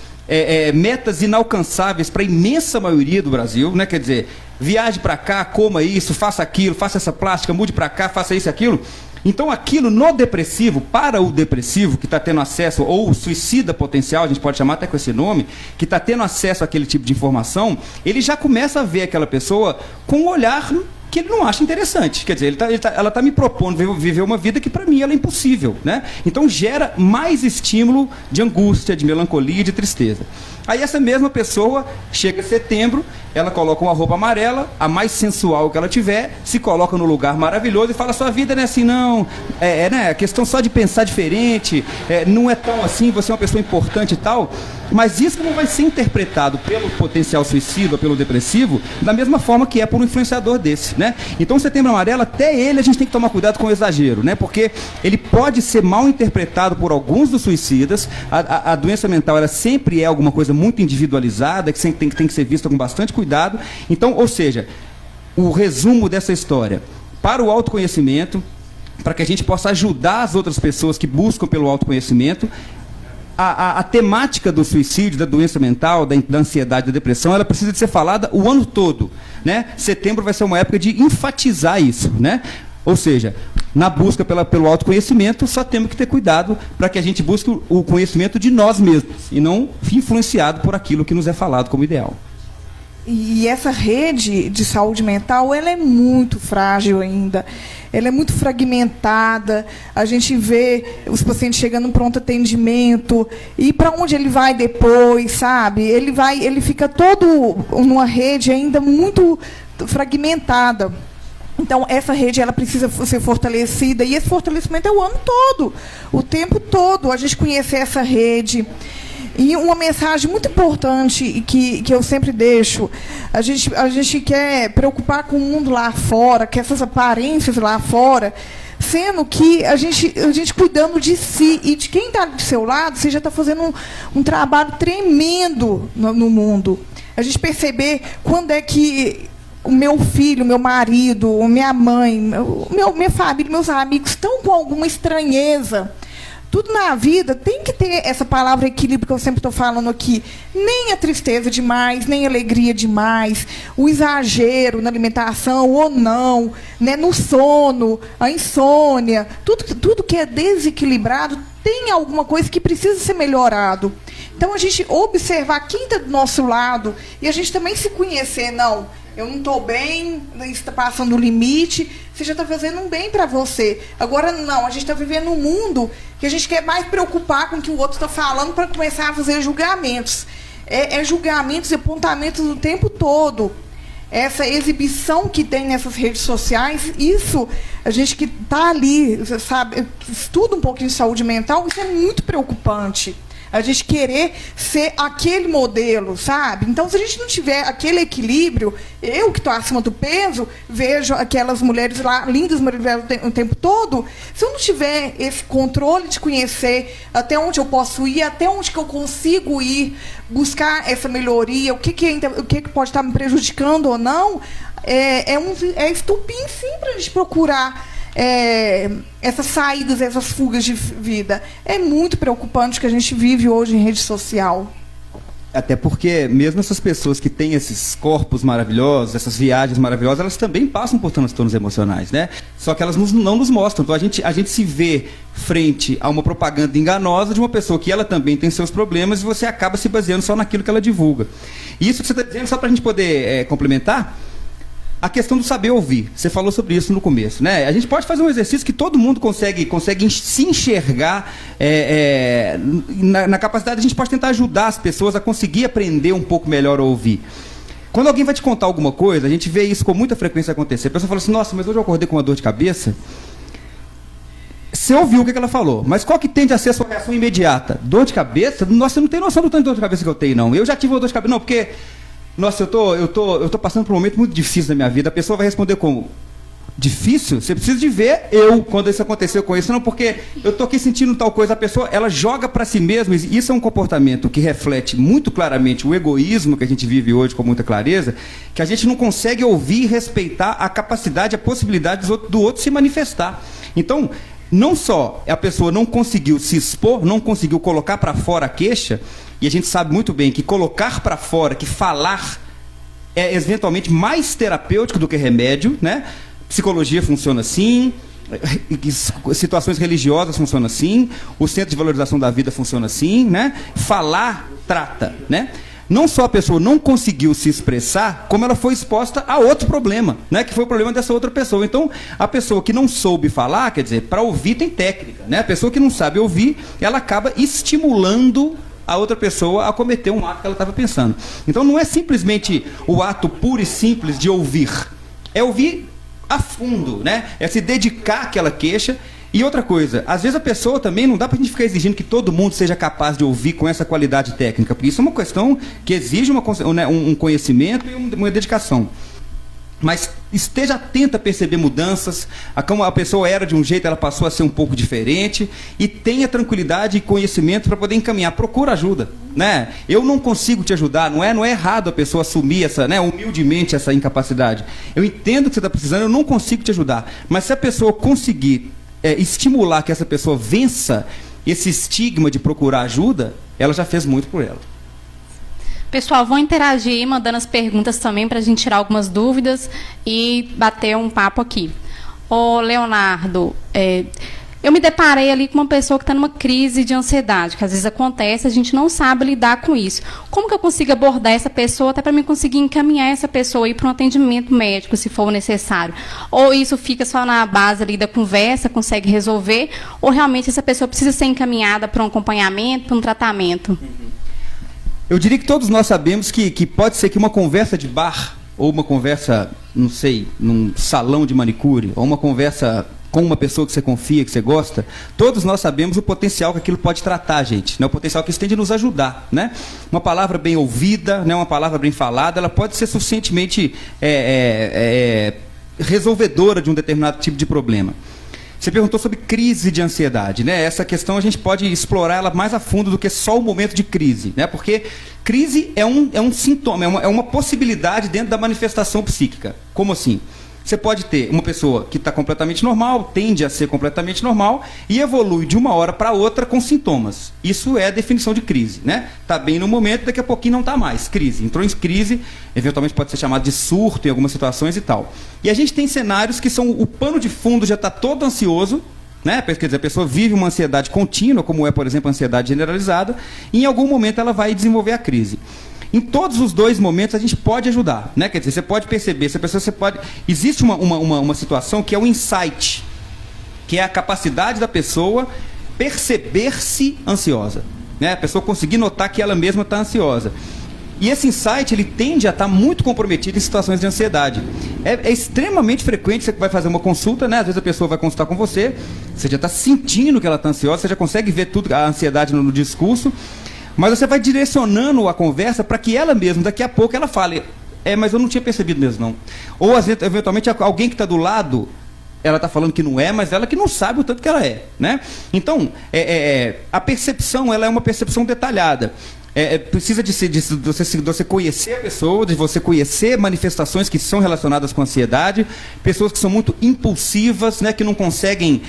metas inalcançáveis para a imensa maioria do Brasil, né? Quer dizer, viaje para cá, coma isso, faça aquilo, faça essa plástica, mude para cá, faça isso e aquilo. Então aquilo no depressivo, para o depressivo que está tendo acesso, ou o suicida potencial, a gente pode chamar até com esse nome, que está tendo acesso àquele tipo de informação, ele já começa a ver aquela pessoa com um olhar que ele não acha interessante. Quer dizer, ela está me propondo viver uma vida que para mim ela é impossível, né? Então gera mais estímulo de angústia, de melancolia, de tristeza. Aí essa mesma pessoa chega em setembro, ela coloca uma roupa amarela, a mais sensual que ela tiver, se coloca no lugar maravilhoso e fala: sua vida não é assim não, né? A questão só de pensar diferente, não é tão assim, você é uma pessoa importante e tal. Mas isso não vai ser interpretado pelo potencial suicida ou pelo depressivo da mesma forma que é por um influenciador desse, né? Então o Setembro Amarelo, até ele a gente tem que tomar cuidado com o exagero, né? Porque ele pode ser mal interpretado por alguns dos suicidas. A doença mental, ela sempre é alguma coisa muito individualizada, que sempre tem que ser vista com bastante cuidado. Então, ou seja, o resumo dessa história, para o autoconhecimento, para que a gente possa ajudar as outras pessoas que buscam pelo autoconhecimento, a temática do suicídio, da doença mental, da ansiedade, da depressão, ela precisa de ser falada o ano todo, né? Setembro vai ser uma época de enfatizar isso, né? Ou seja, na busca pelo autoconhecimento, só temos que ter cuidado para que a gente busque o conhecimento de nós mesmos e não influenciado por aquilo que nos é falado como ideal. E essa rede de saúde mental, ela é muito frágil ainda. Ela é muito fragmentada. A gente vê os pacientes chegando no pronto atendimento e para onde ele vai depois, sabe? Ele fica todo numa rede ainda muito fragmentada. Então, essa rede ela precisa ser fortalecida, e esse fortalecimento é o ano todo, o tempo todo, a gente conhecer essa rede. E uma mensagem muito importante que eu sempre deixo: a gente quer preocupar com o mundo lá fora, com essas aparências lá fora, sendo que a gente cuidando de si e de quem está do seu lado, você já está fazendo um trabalho tremendo no mundo. A gente perceber quando é que o meu filho, meu marido, minha mãe, minha família, meus amigos estão com alguma estranheza, Tudo na vida tem que ter essa palavra equilíbrio que eu sempre estou falando aqui. Nem a tristeza demais, nem a alegria demais, o exagero na alimentação ou não, né, no sono, a insônia, tudo que é desequilibrado tem alguma coisa que precisa ser melhorado. Então, a gente observar quem está do nosso lado e a gente também se conhecer, não, eu não estou bem, está passando o limite, você já está fazendo um bem para você. Agora, não, a gente está vivendo um mundo que a gente quer mais preocupar com o que o outro está falando para começar a fazer julgamentos. Julgamentos e apontamentos o tempo todo. Essa exibição que tem nessas redes sociais, isso, a gente que está ali, sabe, estuda um pouquinho de saúde mental, isso é muito preocupante. A gente querer ser aquele modelo, sabe? Então, se a gente não tiver aquele equilíbrio, eu que estou acima do peso, vejo aquelas mulheres lá, lindas mulheres o tempo todo, se eu não tiver esse controle de conhecer até onde eu posso ir, até onde que eu consigo ir, buscar essa melhoria, o que pode estar me prejudicando ou não, é estupim, sim, para a gente procurar essas saídas, essas fugas de vida. É muito preocupante o que a gente vive hoje em rede social. Até porque mesmo essas pessoas que têm esses corpos maravilhosos, essas viagens maravilhosas, elas também passam por transtornos emocionais, né? Só que elas não nos mostram. Então a gente se vê frente a uma propaganda enganosa de uma pessoa que ela também tem seus problemas e você acaba se baseando só naquilo que ela divulga. E isso que você está dizendo, só para a gente poder complementar, a questão do saber ouvir. Você falou sobre isso no começo, né? A gente pode fazer um exercício que todo mundo consegue se enxergar na capacidade. A gente pode tentar ajudar as pessoas a conseguir aprender um pouco melhor a ouvir. Quando alguém vai te contar alguma coisa, a gente vê isso com muita frequência acontecer. A pessoa fala assim, nossa, mas hoje eu acordei com uma dor de cabeça. Você ouviu o que ela falou, mas qual que tende a ser a sua reação imediata? Dor de cabeça? Nossa, você não tem noção do tanto de dor de cabeça que eu tenho, não. Eu já tive uma dor de cabeça, não, porque... Nossa, eu tô passando por um momento muito difícil na minha vida. A pessoa vai responder como? Difícil? Você precisa de ver quando isso aconteceu com isso. Não, porque eu tô aqui sentindo tal coisa. A pessoa, ela joga para si mesma. Isso é um comportamento que reflete muito claramente o egoísmo que a gente vive hoje com muita clareza, que a gente não consegue ouvir e respeitar a capacidade, a possibilidade do outro se manifestar. Então, não só a pessoa não conseguiu se expor, não conseguiu colocar para fora a queixa, e a gente sabe muito bem que colocar para fora, que falar, é eventualmente mais terapêutico do que remédio, né? Psicologia funciona assim, situações religiosas funcionam assim, o Centro de Valorização da Vida funciona assim, né? Falar trata, né? Não só a pessoa não conseguiu se expressar, como ela foi exposta a outro problema, né? Que foi o problema dessa outra pessoa. Então, a pessoa que não soube falar, quer dizer, para ouvir tem técnica, né? A pessoa que não sabe ouvir, ela acaba estimulando a outra pessoa a cometer um ato que ela estava pensando. Então, não é simplesmente o ato puro e simples de ouvir. É ouvir a fundo, né? É se dedicar àquela queixa. E outra coisa, às vezes a pessoa também, não dá pra gente ficar exigindo que todo mundo seja capaz de ouvir com essa qualidade técnica, porque isso é uma questão que exige um conhecimento e uma dedicação. Mas esteja atento a perceber mudanças, como a pessoa era de um jeito, ela passou a ser um pouco diferente, e tenha tranquilidade e conhecimento para poder encaminhar. Procura ajuda, né? Eu não consigo te ajudar, não é errado a pessoa assumir humildemente essa incapacidade. Eu entendo que você está precisando, eu não consigo te ajudar. Mas se a pessoa conseguir estimular que essa pessoa vença esse estigma de procurar ajuda, ela já fez muito por ela. Pessoal, vão interagir aí, mandando as perguntas também para a gente tirar algumas dúvidas e bater um papo aqui. Ô, Leonardo, eu me deparei ali com uma pessoa que está numa crise de ansiedade, que às vezes acontece, a gente não sabe lidar com isso. Como que eu consigo abordar essa pessoa, até para mim conseguir encaminhar essa pessoa aí para um atendimento médico, se for necessário? Ou isso fica só na base ali da conversa, consegue resolver, ou realmente essa pessoa precisa ser encaminhada para um acompanhamento, para um tratamento? Eu diria que todos nós sabemos que pode ser que uma conversa de bar, ou uma conversa, não sei, num salão de manicure, ou uma conversa com uma pessoa que você confia, que você gosta, todos nós sabemos o potencial que aquilo pode tratar, gente, né? O potencial que isso tem de nos ajudar, né? Uma palavra bem ouvida, né? Uma palavra bem falada, ela pode ser suficientemente resolvedora de um determinado tipo de problema. Você perguntou sobre crise de ansiedade, né? Essa questão a gente pode explorar ela mais a fundo do que só o momento de crise, né? Porque crise é um sintoma, é uma possibilidade dentro da manifestação psíquica. Como assim? Você pode ter uma pessoa que está completamente normal, tende a ser completamente normal e evolui de uma hora para outra com sintomas. Isso é a definição de crise, né? Está bem no momento, daqui a pouquinho não está mais. Crise. Entrou em crise, eventualmente pode ser chamado de surto em algumas situações e tal. E a gente tem cenários que são o pano de fundo já está todo ansioso, né? Quer dizer, a pessoa vive uma ansiedade contínua, como é, por exemplo, a ansiedade generalizada, e em algum momento ela vai desenvolver a crise. Em todos os dois momentos a gente pode ajudar, né? Quer dizer, você pode perceber, existe uma situação que é o insight, que é a capacidade da pessoa perceber-se ansiosa, né? A pessoa conseguir notar que ela mesma está ansiosa. E esse insight, ele tende a estar muito comprometido em situações de ansiedade. É extremamente frequente, você vai fazer uma consulta, né? Às vezes a pessoa vai consultar com você, você já está sentindo que ela está ansiosa, você já consegue ver tudo, a ansiedade no discurso, mas você vai direcionando a conversa para que ela mesma, daqui a pouco, ela fale, mas eu não tinha percebido mesmo, não. Ou, às vezes, eventualmente, alguém que está do lado, ela está falando que não é, mas ela que não sabe o tanto que ela é, né? Então, a percepção, ela é uma percepção detalhada. Precisa de você conhecer a pessoa, de você conhecer manifestações que são relacionadas com ansiedade, pessoas que são muito impulsivas, né, que não conseguem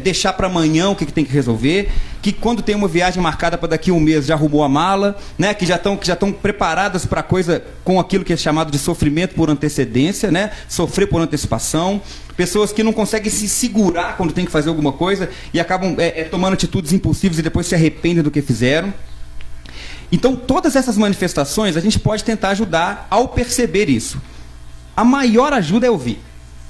deixar para amanhã o que tem que resolver, que quando tem uma viagem marcada para daqui a um mês já arrumou a mala, né, que já estão preparadas para a coisa com aquilo que é chamado de sofrimento por antecedência, né, sofrer por antecipação, pessoas que não conseguem se segurar quando tem que fazer alguma coisa e acabam tomando atitudes impulsivas e depois se arrependem do que fizeram. Então, todas essas manifestações, a gente pode tentar ajudar ao perceber isso. A maior ajuda é ouvir,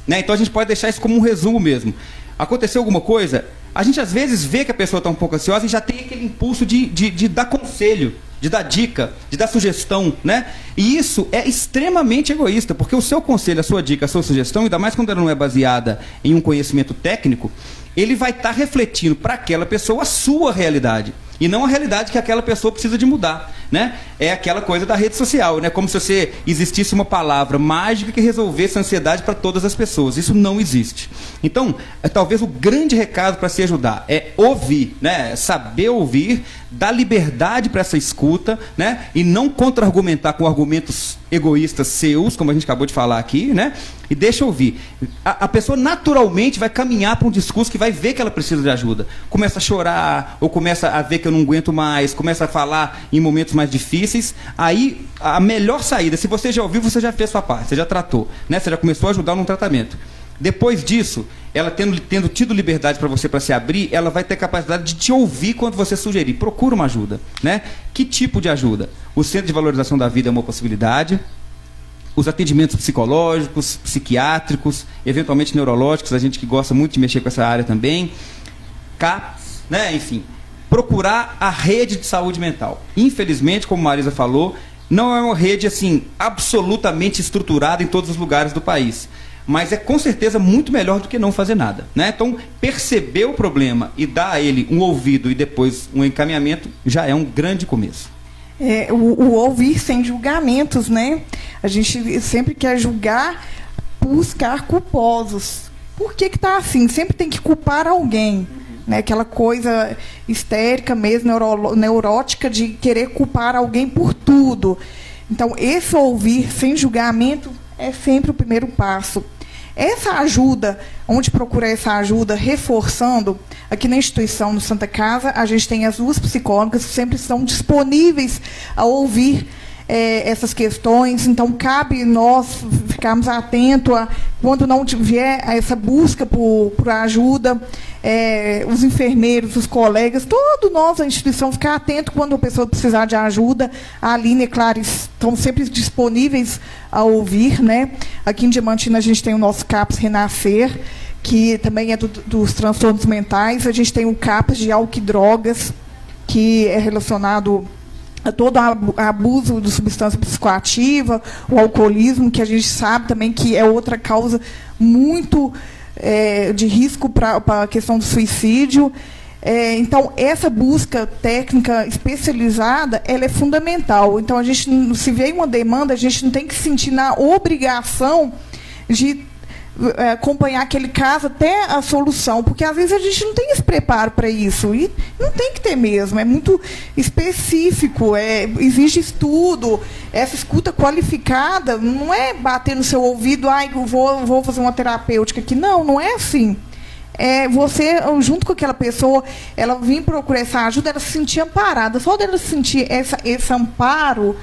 né? Então, a gente pode deixar isso como um resumo mesmo. Aconteceu alguma coisa, a gente às vezes vê que a pessoa está um pouco ansiosa e já tem aquele impulso de dar conselho, de dar dica, de dar sugestão, né? E isso é extremamente egoísta, porque o seu conselho, a sua dica, a sua sugestão, ainda mais quando ela não é baseada em um conhecimento técnico, ele vai estar refletindo para aquela pessoa a sua realidade. E não a realidade que aquela pessoa precisa de mudar, né? É aquela coisa da rede social, né? Como se existisse uma palavra mágica que resolvesse a ansiedade para todas as pessoas. Isso não existe. Então, talvez o grande recado para se ajudar é ouvir, né? Saber ouvir, dar liberdade para essa escuta, né? E não contra-argumentar com argumentos egoístas seus, como a gente acabou de falar aqui, né? E deixa ouvir. A pessoa naturalmente vai caminhar para um discurso que vai ver que ela precisa de ajuda. Começa a chorar, ou começa a ver que eu não aguento mais, começa a falar em momentos mais difíceis. Aí, a melhor saída, se você já ouviu, você já fez sua parte, você já tratou, né? Você já começou a ajudar num tratamento. Depois disso, ela tendo tido liberdade para você para se abrir, ela vai ter capacidade de te ouvir quando você sugerir. Procura uma ajuda, né? Que tipo de ajuda? O Centro de Valorização da Vida é uma possibilidade. Os atendimentos psicológicos, psiquiátricos, eventualmente neurológicos, a gente que gosta muito de mexer com essa área também. CAPS, né? Enfim, procurar a rede de saúde mental. Infelizmente, como a Marisa falou, não é uma rede assim absolutamente estruturada em todos os lugares do país. Mas é com certeza muito melhor do que não fazer nada, né? Então, perceber o problema e dar a ele um ouvido e depois um encaminhamento já é um grande começo. O ouvir sem julgamentos, né? A gente sempre quer julgar, buscar culposos. Por que está assim? Sempre tem que culpar alguém. Né? Aquela coisa histérica mesmo, neurótica, de querer culpar alguém por tudo. Então, esse ouvir sem julgamento é sempre o primeiro passo. Essa ajuda, onde procurar essa ajuda, reforçando, aqui na instituição, no Santa Casa, a gente tem as duas psicólogas que sempre estão disponíveis a ouvir essas questões. Então, cabe nós ficarmos atentos a, quando não tiver essa busca por ajuda, os enfermeiros, os colegas, todos nós, a instituição, ficar atento quando a pessoa precisar de ajuda. A Aline e a Clarice estão sempre disponíveis a ouvir, né? Aqui em Diamantina a gente tem o nosso CAPS Renascer, que também é dos transtornos mentais. A gente tem o CAPS de álcool e drogas, que é relacionado a todo abuso de substância psicoativa, o alcoolismo, que a gente sabe também que é outra causa muito de risco para a questão do suicídio. Então, essa busca técnica especializada, ela é fundamental. Então, a gente, se vem uma demanda, a gente não tem que se sentir na obrigação de acompanhar aquele caso até a solução, porque às vezes a gente não tem esse preparo para isso, e não tem que ter mesmo, é muito específico, exige estudo, essa escuta qualificada não é bater no seu ouvido, vou fazer uma terapêutica aqui, não é assim. Você, junto com aquela pessoa, ela vir procurar essa ajuda, ela se sentir amparada, só dela sentir esse amparo,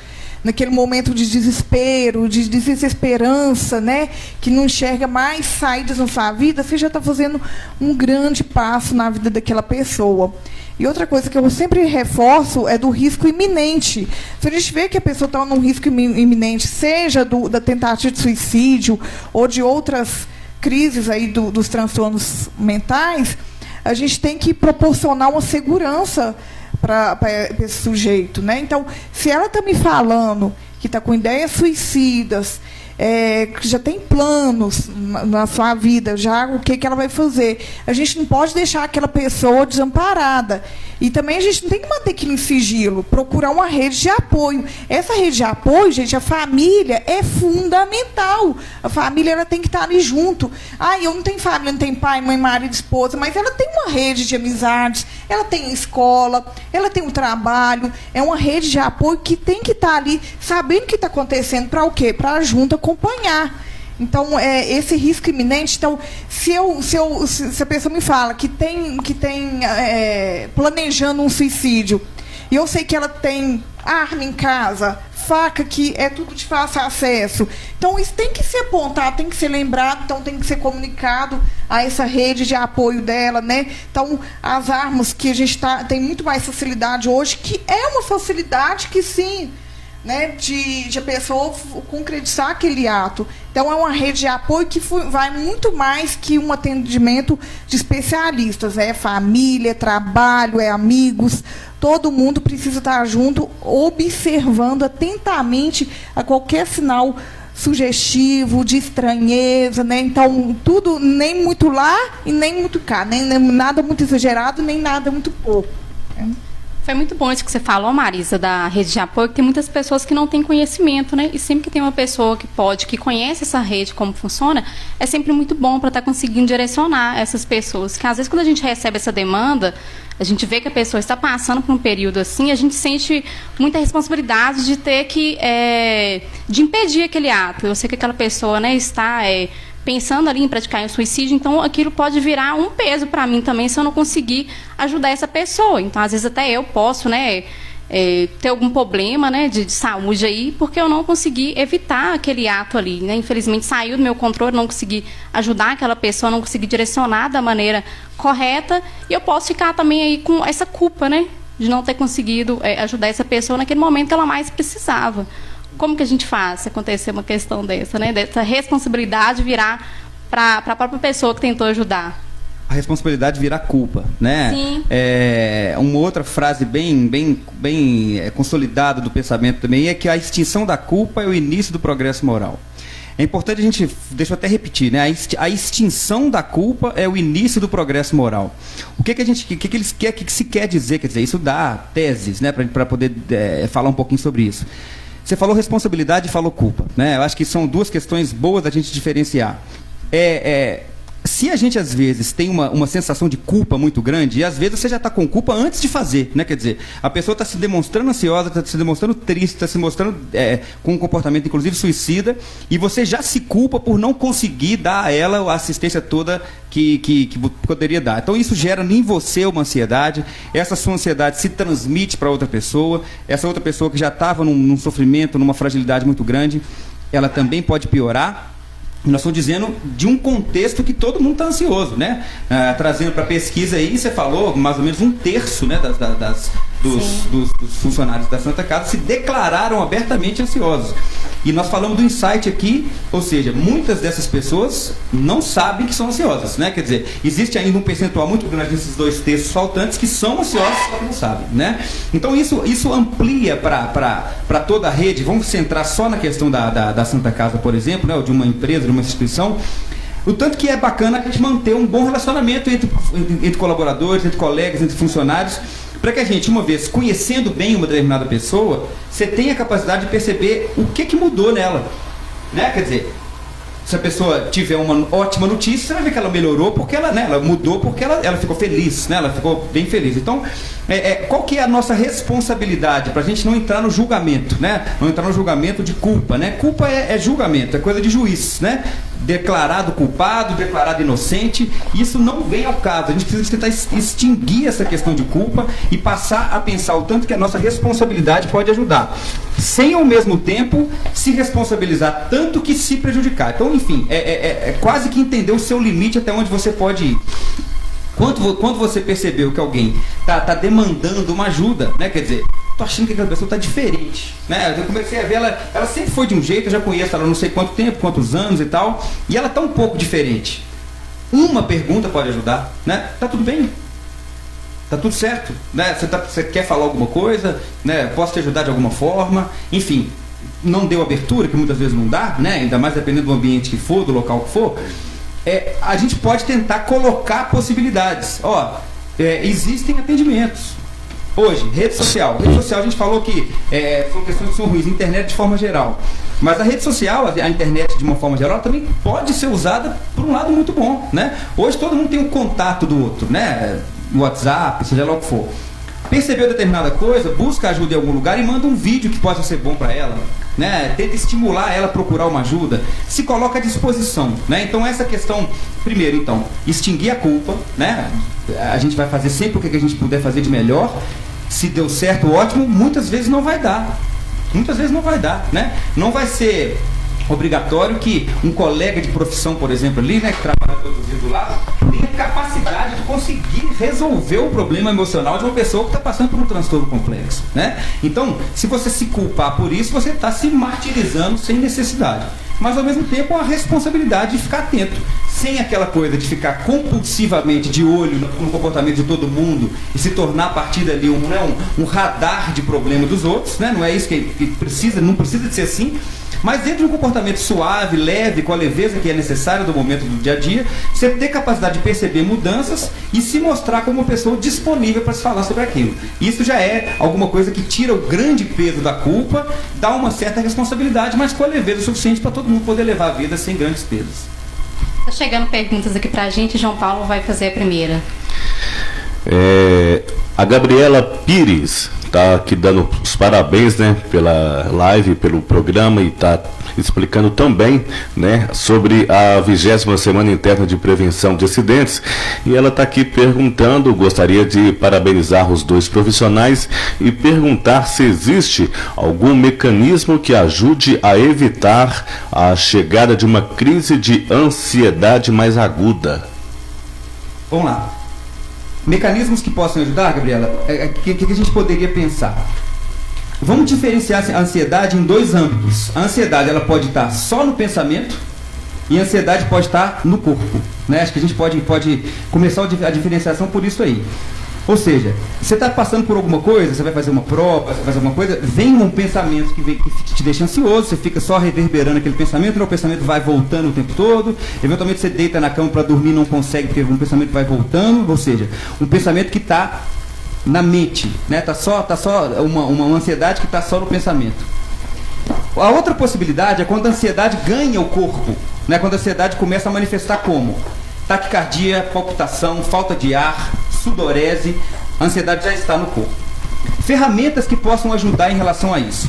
naquele momento de desespero, de desesperança, né, que não enxerga mais saídas na sua vida, você já está fazendo um grande passo na vida daquela pessoa. E outra coisa que eu sempre reforço é do risco iminente. Se a gente vê que a pessoa está num risco iminente, seja da tentativa de suicídio ou de outras crises aí dos transtornos mentais, a gente tem que proporcionar uma segurança para esse sujeito, né? Então, se ela está me falando que está com ideias suicidas, que já tem planos na sua vida, já o que ela vai fazer, a gente não pode deixar aquela pessoa desamparada. E também a gente não tem que manter aquilo em sigilo, procurar uma rede de apoio. Essa rede de apoio, gente, a família é fundamental. A família ela tem que estar ali junto. Eu não tenho família, não tenho pai, mãe, marido, esposa, mas ela tem uma rede de amizades, ela tem escola, ela tem um trabalho, é uma rede de apoio que tem que estar ali sabendo o que está acontecendo, para o quê? Para junto acompanhar. Então, esse risco iminente, então, se a pessoa me fala que tem planejando um suicídio, e eu sei que ela tem arma em casa, faca, que é tudo de fácil acesso, então isso tem que ser apontado, tem que ser lembrado, então tem que ser comunicado a essa rede de apoio dela, né? Então, as armas que a gente tem muito mais facilidade hoje, que é uma facilidade que sim, né, de a pessoa concretizar aquele ato. Então, é uma rede de apoio que vai muito mais que um atendimento de especialistas. É família, é trabalho, é amigos. Todo mundo precisa estar junto, observando atentamente a qualquer sinal sugestivo, de estranheza, né? Então, tudo nem muito lá e nem muito cá. Nem nada muito exagerado, nem nada muito pouco. Foi muito bom isso que você falou, Marisa, da rede de apoio, que tem muitas pessoas que não têm conhecimento, né? E sempre que tem uma pessoa que conhece essa rede, como funciona, é sempre muito bom para estar conseguindo direcionar essas pessoas. Que às vezes, quando a gente recebe essa demanda, a gente vê que a pessoa está passando por um período assim, a gente sente muita responsabilidade de ter que de impedir aquele ato. Eu sei que aquela pessoa, né, está pensando ali em praticar um suicídio, então aquilo pode virar um peso para mim também se eu não conseguir ajudar essa pessoa. Então, às vezes, até eu posso, né, ter algum problema, né, de saúde aí, porque eu não consegui evitar aquele ato ali, né? Infelizmente, saiu do meu controle, não consegui ajudar aquela pessoa, não consegui direcionar da maneira correta, e eu posso ficar também aí com essa culpa, né, de não ter conseguido ajudar essa pessoa naquele momento que ela mais precisava. Como que a gente faz se acontecer uma questão dessa, né? Dessa responsabilidade virar para a própria pessoa que tentou ajudar? A responsabilidade virar culpa, né? Sim. Uma outra frase bem consolidada do pensamento também é que a extinção da culpa é o início do progresso moral. É importante a gente, deixa eu até repetir, né? A extinção da culpa é o início do progresso moral. O que se quer dizer? Quer dizer, isso dá teses, né? Para poder falar um pouquinho sobre isso. Você falou responsabilidade e falou culpa, né? Eu acho que são duas questões boas da gente diferenciar. Se a gente, às vezes, tem uma sensação de culpa muito grande, e às vezes você já está com culpa antes de fazer, né? Quer dizer, a pessoa está se demonstrando ansiosa, está se demonstrando triste, está se mostrando com um comportamento, inclusive, suicida, e você já se culpa por não conseguir dar a ela a assistência toda que poderia dar. Então, isso gera em você uma ansiedade, essa sua ansiedade se transmite para outra pessoa, essa outra pessoa que já estava num sofrimento, numa fragilidade muito grande, ela também pode piorar. Nós estamos dizendo de um contexto que todo mundo está ansioso, né? Trazendo para a pesquisa aí, você falou, mais ou menos 1/3, né, dos funcionários da Santa Casa se declararam abertamente ansiosos. E nós falamos do insight aqui, ou seja, muitas dessas pessoas não sabem que são ansiosas, né? Quer dizer, existe ainda um percentual muito grande desses 2 terços faltantes que são ansiosos, só que não sabem, né? Então isso amplia para toda a rede. Vamos centrar só na questão da Santa Casa, por exemplo, né? Ou de uma empresa, de uma instituição. O tanto que é bacana a gente manter um bom relacionamento entre colaboradores, entre colegas, entre funcionários, para que a gente, uma vez conhecendo bem uma determinada pessoa, você tenha a capacidade de perceber o que mudou nela, né? Quer dizer, Se a pessoa tiver uma ótima notícia, você vai ver que ela melhorou porque ela, né, ela mudou porque ela ficou feliz, né, ela ficou bem feliz. Então, qual que é a nossa responsabilidade para a gente não entrar no julgamento, né? Não entrar no julgamento de culpa, né? Culpa é julgamento, é coisa de juiz, né? Declarado culpado, declarado inocente, isso não vem ao caso. A gente precisa tentar extinguir essa questão de culpa e passar a pensar o tanto que a nossa responsabilidade pode ajudar, sem ao mesmo tempo se responsabilizar tanto que se prejudicar. Então, enfim, é quase que entender o seu limite até onde você pode ir. Quando você percebeu que alguém tá demandando uma ajuda, né? Quer dizer, tô achando que aquela pessoa tá diferente, né? Eu comecei a ver ela sempre foi de um jeito, eu já conheço ela não sei quanto tempo, quantos anos e tal, e ela tá um pouco diferente. Uma pergunta pode ajudar, né? Tá tudo bem? Tá tudo certo, né? Você quer falar alguma coisa, né? Posso te ajudar de alguma forma? Enfim, não deu abertura, que muitas vezes não dá, né? Ainda mais dependendo do ambiente que for, do local que for. A gente pode tentar colocar possibilidades. Existem atendimentos. Hoje, rede social. Rede social a gente falou que são questões que são ruins, internet de forma geral. Mas a rede social, a internet de uma forma geral, também pode ser usada por um lado muito bom, né? Hoje todo mundo tem um contato do outro, né? WhatsApp, seja lá o que for. Percebeu determinada coisa, busca ajuda em algum lugar e manda um vídeo que possa ser bom para ela, né? Tenta estimular ela a procurar uma ajuda, se coloca à disposição, né? Então essa questão, primeiro então, extinguir a culpa, né? A gente vai fazer sempre o que a gente puder fazer de melhor. Se deu certo, ótimo. Muitas vezes não vai dar, né? Não vai ser obrigatório que um colega de profissão, por exemplo, ali, né, que trabalha todos os dias do lado, tenha capacidade de conseguir resolver o problema emocional de uma pessoa que está passando por um transtorno complexo, né? Então, se você se culpar por isso, você está se martirizando sem necessidade. Mas, ao mesmo tempo, a responsabilidade de ficar atento, sem aquela coisa de ficar compulsivamente de olho no comportamento de todo mundo e se tornar a partir dali um radar de problema dos outros, né? Não é isso que precisa, não precisa de ser assim. Mas dentro de um comportamento suave, leve, com a leveza que é necessária do momento do dia a dia, você ter capacidade de perceber mudanças e se mostrar como uma pessoa disponível para se falar sobre aquilo. Isso já é alguma coisa que tira o grande peso da culpa, dá uma certa responsabilidade, mas com a leveza suficiente para todo mundo poder levar a vida sem grandes pesos. Tá chegando perguntas aqui pra gente, João Paulo vai fazer a primeira. A Gabriela Pires está aqui dando os parabéns, né, pela live, pelo programa, e está explicando também, né, sobre a 20ª Semana Interna de Prevenção de Acidentes. E ela está aqui perguntando, gostaria de parabenizar os dois profissionais e perguntar se existe algum mecanismo que ajude a evitar a chegada de uma crise de ansiedade mais aguda. Vamos lá. Mecanismos que possam ajudar, Gabriela, que a gente poderia pensar? Vamos diferenciar a ansiedade em dois âmbitos. A ansiedade, ela pode estar só no pensamento e a ansiedade pode estar no corpo, né? Acho que a gente pode começar a diferenciação por isso aí. Ou seja, você está passando por alguma coisa, você vai fazer uma prova, você vai fazer alguma coisa, vem um pensamento que te deixa ansioso, você fica só reverberando aquele pensamento, o pensamento vai voltando o tempo todo, eventualmente você deita na cama para dormir, não consegue, porque um pensamento vai voltando, ou seja, um pensamento que está na mente, né? Tá só uma ansiedade que está só no pensamento. A outra possibilidade é quando a ansiedade ganha o corpo, né? Quando a ansiedade começa a manifestar como taquicardia, palpitação, falta de ar, sudorese, a ansiedade já está no corpo. Ferramentas que possam ajudar em relação a isso.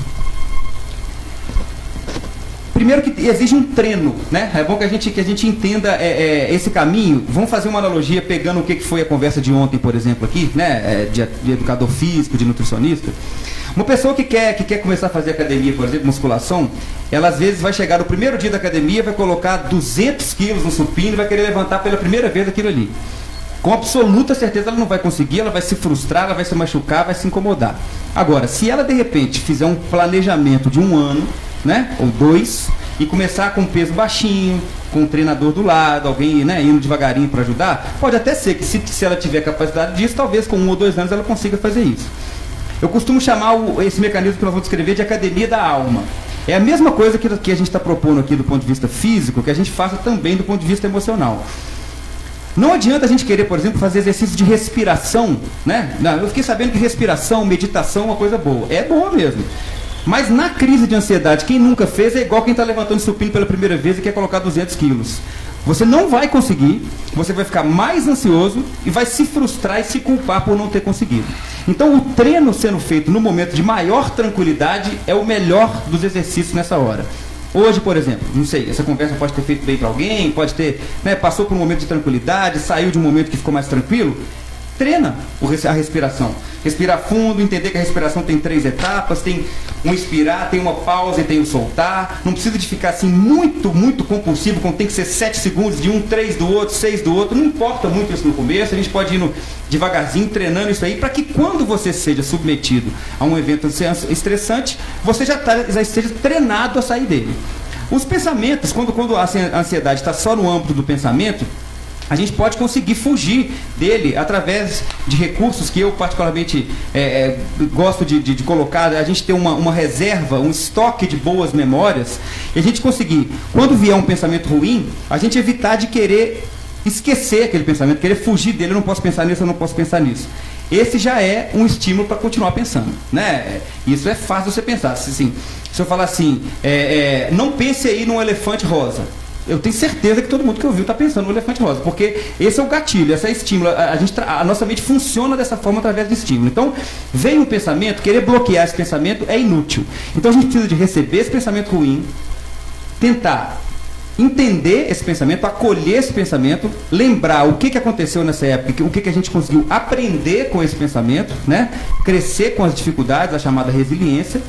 Primeiro que exige um treino, né? É bom que a gente entenda esse caminho. Vamos fazer uma analogia pegando o que foi a conversa de ontem, por exemplo, aqui, né? De educador físico, de nutricionista. Uma pessoa que quer começar a fazer academia, por exemplo, musculação, ela às vezes vai chegar no primeiro dia da academia, vai colocar 200 quilos no supino e vai querer levantar pela primeira vez aquilo ali. Com absoluta certeza ela não vai conseguir, ela vai se frustrar, ela vai se machucar, vai se incomodar. Agora, se ela de repente fizer um planejamento de 1 ano, né, ou 2, e começar com um peso baixinho, com um treinador do lado, alguém, né, indo devagarinho para ajudar, pode até ser que se ela tiver capacidade disso, talvez com 1 ou 2 anos ela consiga fazer isso. Eu costumo chamar esse mecanismo que nós vamos descrever de academia da alma. É a mesma coisa que a gente está propondo aqui do ponto de vista físico, que a gente faça também do ponto de vista emocional. Não adianta a gente querer, por exemplo, fazer exercício de respiração, né? Não, eu fiquei sabendo que respiração, meditação é uma coisa boa. É boa mesmo. Mas na crise de ansiedade, quem nunca fez é igual quem está levantando supino pela primeira vez e quer colocar 200 quilos. Você não vai conseguir, você vai ficar mais ansioso e vai se frustrar e se culpar por não ter conseguido. Então o treino sendo feito no momento de maior tranquilidade é o melhor dos exercícios nessa hora. Hoje, por exemplo, não sei, essa conversa pode ter feito bem para alguém, pode ter, né, passou por um momento de tranquilidade, saiu de um momento que ficou mais tranquilo. Treina a respiração. Respirar fundo, entender que a respiração tem 3 etapas, tem um inspirar, tem uma pausa e tem o soltar. Não precisa de ficar assim muito, muito compulsivo, como tem que ser 7 segundos de um, 3 do outro, 6 do outro. Não importa muito isso no começo, a gente pode ir devagarzinho, treinando isso aí, para que quando você seja submetido a um evento estressante, você já esteja treinado a sair dele. Os pensamentos, quando a ansiedade está só no âmbito do pensamento, a gente pode conseguir fugir dele através de recursos que eu particularmente gosto de colocar. A gente tem uma reserva, um estoque de boas memórias, e a gente conseguir, quando vier um pensamento ruim, a gente evitar de querer esquecer aquele pensamento, querer fugir dele. Eu não posso pensar nisso, eu não posso pensar nisso. Esse já é um estímulo para continuar pensando, né? Isso é fácil você pensar. Se eu falar assim, não pense aí num elefante rosa, eu tenho certeza que todo mundo que ouviu está pensando no elefante rosa, porque esse é o gatilho, esse é o estímulo. A nossa mente funciona dessa forma através do estímulo. Então, vem um pensamento, querer bloquear esse pensamento é inútil. Então, a gente precisa de receber esse pensamento ruim, tentar entender esse pensamento, acolher esse pensamento, lembrar o que aconteceu nessa época, o que a gente conseguiu aprender com esse pensamento, né? Crescer com as dificuldades, a chamada resiliência,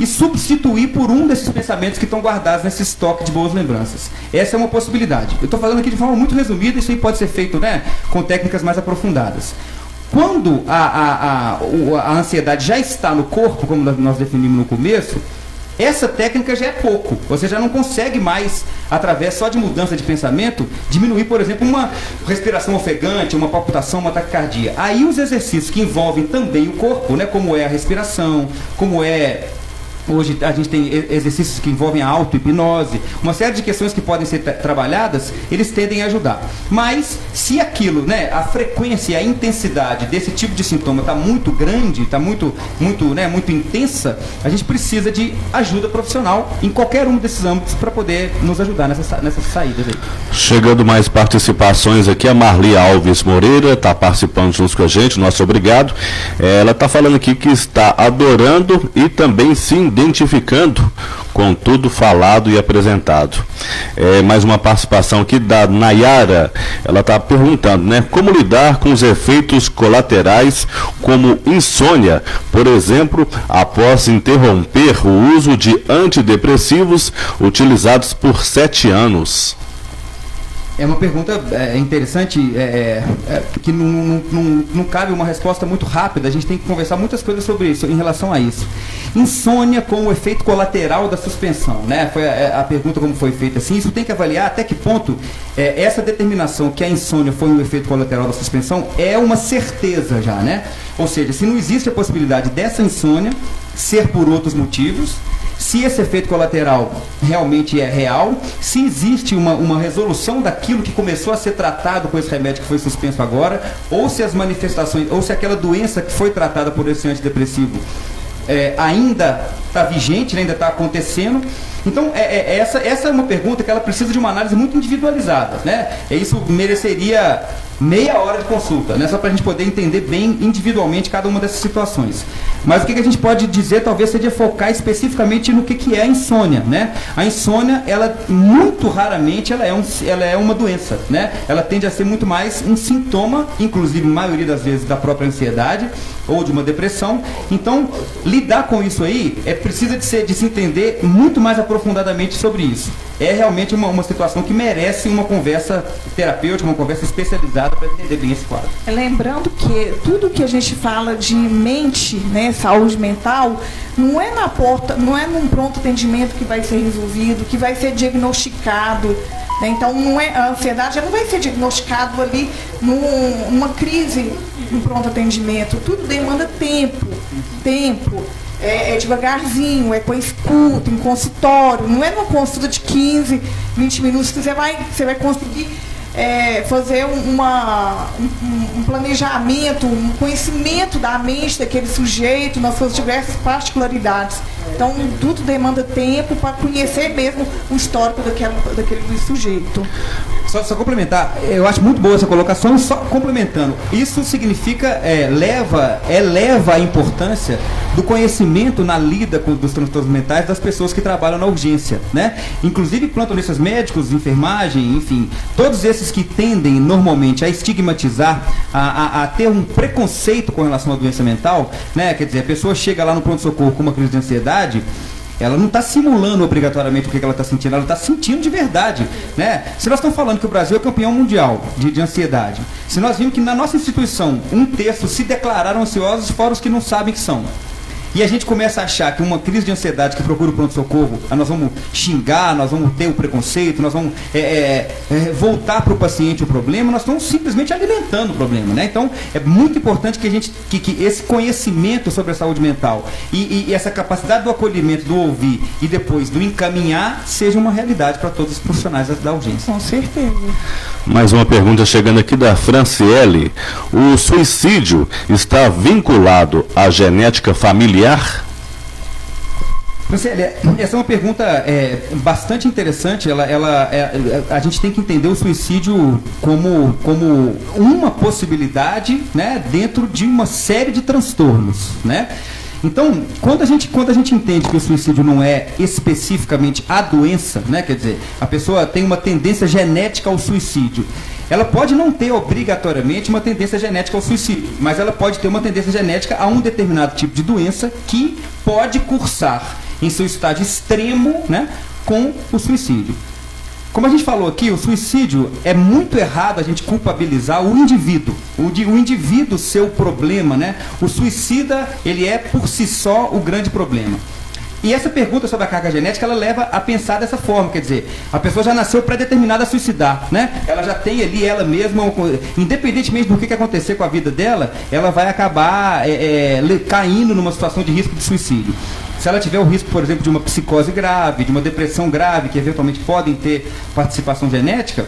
e substituir por um desses pensamentos que estão guardados nesse estoque de boas lembranças. Essa é uma possibilidade. Eu estou falando aqui de forma muito resumida, isso aí pode ser feito, né, com técnicas mais aprofundadas. Quando a ansiedade já está no corpo, como nós definimos no começo, essa técnica já é pouco. Você já não consegue mais, através só de mudança de pensamento, diminuir, por exemplo, uma respiração ofegante, uma palpitação, uma taquicardia. Aí os exercícios que envolvem também o corpo, né, como é a respiração, como é... Hoje a gente tem exercícios que envolvem a auto-hipnose, uma série de questões que podem ser trabalhadas, eles tendem a ajudar. Mas se aquilo, né, a frequência e a intensidade desse tipo de sintoma está muito grande, está muito intensa, a gente precisa de ajuda profissional em qualquer um desses âmbitos para poder nos ajudar nessas saídas aí. Chegando mais participações aqui, a Marli Alves Moreira está participando junto com a gente, nosso obrigado. Ela está falando aqui que está adorando e também se identificando com tudo falado e apresentado. Mais uma participação aqui da Nayara. Ela está perguntando, né, como lidar com os efeitos colaterais como insônia, por exemplo, após interromper o uso de antidepressivos utilizados por 7 anos. É uma pergunta interessante, que não cabe uma resposta muito rápida. A gente tem que conversar muitas coisas sobre isso, em relação a isso. Insônia com o efeito colateral da suspensão, né? Foi a pergunta como foi feita assim. Isso tem que avaliar até que ponto essa determinação que a insônia foi um efeito colateral da suspensão é uma certeza já, né? Ou seja, se não existe a possibilidade dessa insônia ser por outros motivos, se esse efeito colateral realmente é real, se existe uma resolução daquilo que começou a ser tratado com esse remédio que foi suspenso agora, ou se as manifestações, ou se aquela doença que foi tratada por esse antidepressivo ainda está vigente, ainda está acontecendo. Então, essa é uma pergunta que ela precisa de uma análise muito individualizada, né? Isso mereceria meia hora de consulta, né? Só para a gente poder entender bem individualmente cada uma dessas situações. Mas o que a gente pode dizer, talvez, seja focar especificamente no que é a insônia, né? A insônia, ela muito raramente, ela é uma doença, né? Ela tende a ser muito mais um sintoma, inclusive, a maioria das vezes, da própria ansiedade ou de uma depressão. Então, lidar com isso aí, precisa de se entender muito mais aprofundadamente sobre isso. É realmente uma situação que merece uma conversa terapêutica, uma conversa especializada para entender bem esse quadro. Lembrando que tudo que a gente fala de mente, né, saúde mental, não é na porta, não é num pronto atendimento que vai ser resolvido, que vai ser diagnosticado, né? Então, a ansiedade não vai ser diagnosticado ali numa crise no pronto atendimento. Tudo demanda tempo. É devagarzinho, é com a escuta, em consultório, não é numa consulta de 15, 20 minutos que você vai conseguir fazer um planejamento, um conhecimento da mente daquele sujeito nas suas diversas particularidades. Então, tudo demanda tempo para conhecer mesmo o histórico daquele sujeito. Só complementar, eu acho muito boa essa colocação, só complementando. Isso significa, eleva a importância do conhecimento na lida dos transtornos mentais das pessoas que trabalham na urgência, né? Inclusive plantonistas médicos, enfermagem, enfim, todos esses que tendem normalmente a estigmatizar, a ter um preconceito com relação à doença mental, né? Quer dizer, a pessoa chega lá no pronto-socorro com uma crise de ansiedade, ela não está simulando obrigatoriamente o que ela está sentindo, ela está sentindo de verdade, né? Se nós estamos falando que o Brasil é campeão mundial de ansiedade, se nós vimos que na nossa instituição 1/3 se declararam ansiosos, fora os que não sabem que são, e a gente começa a achar que uma crise de ansiedade que procura o pronto-socorro, nós vamos xingar, nós vamos ter o preconceito, nós vamos voltar para o paciente o problema, nós estamos simplesmente alimentando o problema, né? Então, é muito importante que esse conhecimento sobre a saúde mental e essa capacidade do acolhimento, do ouvir e depois do encaminhar, seja uma realidade para todos os profissionais da urgência. Com certeza. Mais uma pergunta chegando aqui da Franciele. O suicídio está vinculado à genética familiar? Franciele, essa é uma pergunta bastante interessante. A gente tem que entender o suicídio como uma possibilidade, né, dentro de uma série de transtornos, né? Então, quando a gente entende que o suicídio não é especificamente a doença, né, quer dizer, a pessoa tem uma tendência genética ao suicídio, ela pode não ter obrigatoriamente uma tendência genética ao suicídio, mas ela pode ter uma tendência genética a um determinado tipo de doença que pode cursar em seu estágio extremo, né, com o suicídio. Como a gente falou aqui, o suicídio, é muito errado a gente culpabilizar o indivíduo. O indivíduo ser o problema, né? O suicida, ele é por si só o grande problema. E essa pergunta sobre a carga genética, ela leva a pensar dessa forma, quer dizer, a pessoa já nasceu pré-determinada a suicidar, né? Ela já tem ali, ela mesma, independentemente do que acontecer com a vida dela, ela vai acabar caindo numa situação de risco de suicídio. Se ela tiver o risco, por exemplo, de uma psicose grave, de uma depressão grave, que eventualmente podem ter participação genética,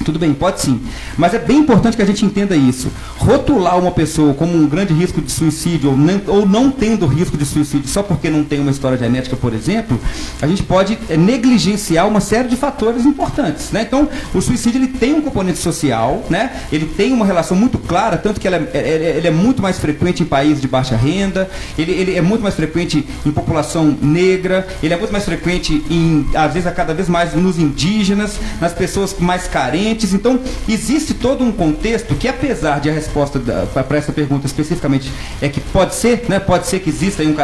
tudo bem, pode sim. Mas é bem importante que a gente entenda isso. Rotular uma pessoa como um grande risco de suicídio ou não tendo risco de suicídio só porque não tem uma história genética, por exemplo, a gente pode negligenciar uma série de fatores importantes, né? Então, o suicídio, ele tem um componente social, né? Ele tem uma relação muito clara, tanto que ele é muito mais frequente em países de baixa renda, ele é muito mais frequente em população negra, ele é muito mais frequente às vezes, cada vez mais nos indígenas, nas pessoas mais carentes. Então, existe todo um contexto que, apesar de a resposta para essa pergunta especificamente que pode ser, né, pode ser que exista aí um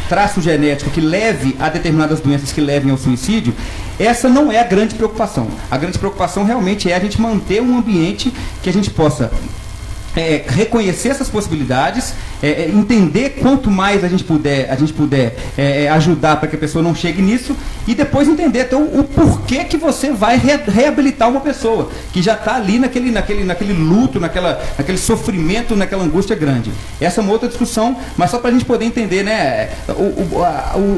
traço genético que leve a determinadas doenças que levem ao suicídio, essa não é a grande preocupação. A grande preocupação realmente é a gente manter um ambiente que a gente possa reconhecer essas possibilidades, entender quanto mais a gente puder ajudar para que a pessoa não chegue nisso, e depois entender até o porquê que você vai reabilitar uma pessoa que já está ali naquele luto, naquele sofrimento, naquela angústia grande. Essa é uma outra discussão, mas só para a gente poder entender, né,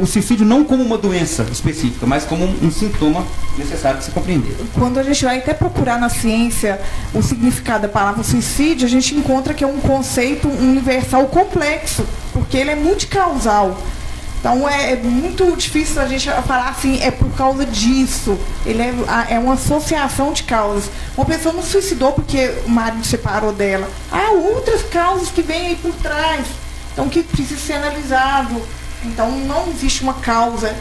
o suicídio não como uma doença específica, mas como um sintoma necessário de se compreender. Quando a gente vai até procurar na ciência o significado da palavra suicídio, a gente encontra que é um conceito universal complexo, porque ele é multicausal. Então é muito difícil a gente falar assim, é por causa disso. Ele é uma associação de causas. Uma pessoa não suicidou porque o marido separou dela. Há outras causas que vêm aí por trás. Então que precisa ser analisado. Então não existe uma causa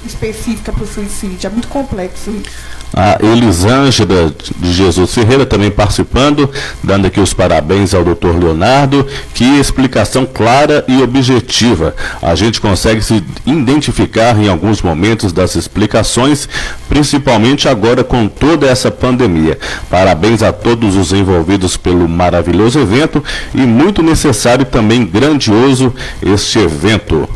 específica para o suicídio. É muito complexo isso. A Elisângela de Jesus Ferreira também participando, dando aqui os parabéns ao Dr. Leonardo. Que explicação clara e objetiva. A gente consegue se identificar em alguns momentos das explicações, principalmente agora com toda essa pandemia. Parabéns a todos os envolvidos pelo maravilhoso evento e muito necessário e também grandioso este evento.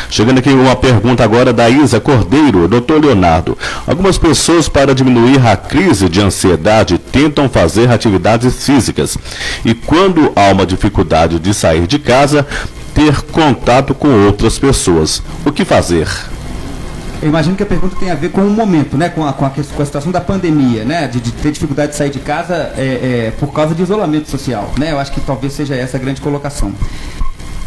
Chegando aqui uma pergunta agora da Isa Cordeiro. Doutor Leonardo, algumas pessoas, para diminuir a crise de ansiedade, tentam fazer atividades físicas e, quando há uma dificuldade de sair de casa, ter contato com outras pessoas. O que fazer? Eu imagino que a pergunta tem a ver com o momento, né? Com a situação da pandemia, né? De ter dificuldade de sair de casa por causa de isolamento social, né? Eu acho que talvez seja essa a grande colocação.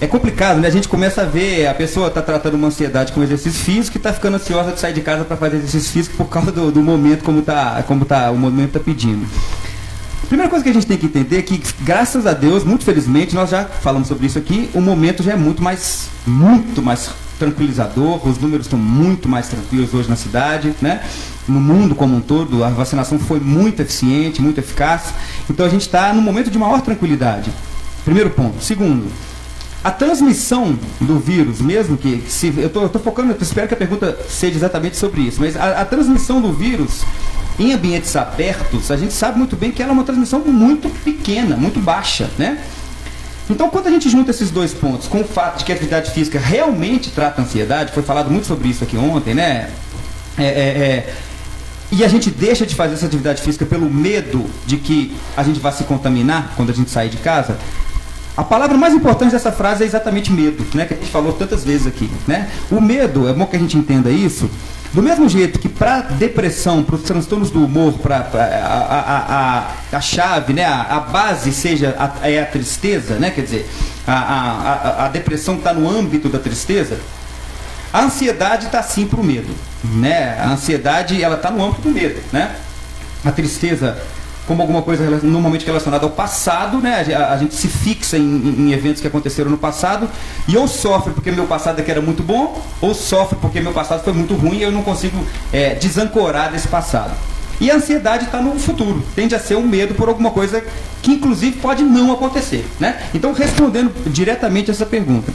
É complicado, né? A gente começa a ver, a pessoa está tratando uma ansiedade com exercício físico e está ficando ansiosa de sair de casa para fazer exercício físico por causa do momento, como o momento está pedindo. A primeira coisa que a gente tem que entender é que, graças a Deus, muito felizmente, nós já falamos sobre isso aqui, o momento já é muito mais tranquilizador, os números estão muito mais tranquilos hoje na cidade, né? No mundo como um todo, a vacinação foi muito eficiente, muito eficaz, então a gente está num momento de maior tranquilidade. Primeiro ponto. Segundo, a transmissão do vírus, mesmo que eu estou focando, eu espero que a pergunta seja exatamente sobre isso, mas a transmissão do vírus em ambientes abertos, a gente sabe muito bem que ela é uma transmissão muito pequena, muito baixa, né? Então, quando a gente junta esses dois pontos com o fato de que a atividade física realmente trata a ansiedade, foi falado muito sobre isso aqui ontem, né? E a gente deixa de fazer essa atividade física pelo medo de que a gente vá se contaminar quando a gente sair de casa. A palavra mais importante dessa frase é exatamente medo, né? Que a gente falou tantas vezes aqui, né? O medo, é bom que a gente entenda isso. Do mesmo jeito que para depressão, para os transtornos do humor, para a chave, né, a base seja a tristeza, né, quer dizer, a depressão está no âmbito da tristeza, a ansiedade está sim para o medo, né? A ansiedade ela está no âmbito do medo, né? A tristeza como alguma coisa normalmente relacionada ao passado, né? A gente se fixa em eventos que aconteceram no passado e ou sofre porque meu passado é que era muito bom, ou sofre porque meu passado foi muito ruim e eu não consigo desancorar desse passado. E a ansiedade está no futuro, tende a ser um medo por alguma coisa que inclusive pode não acontecer, né? Então, respondendo diretamente essa pergunta,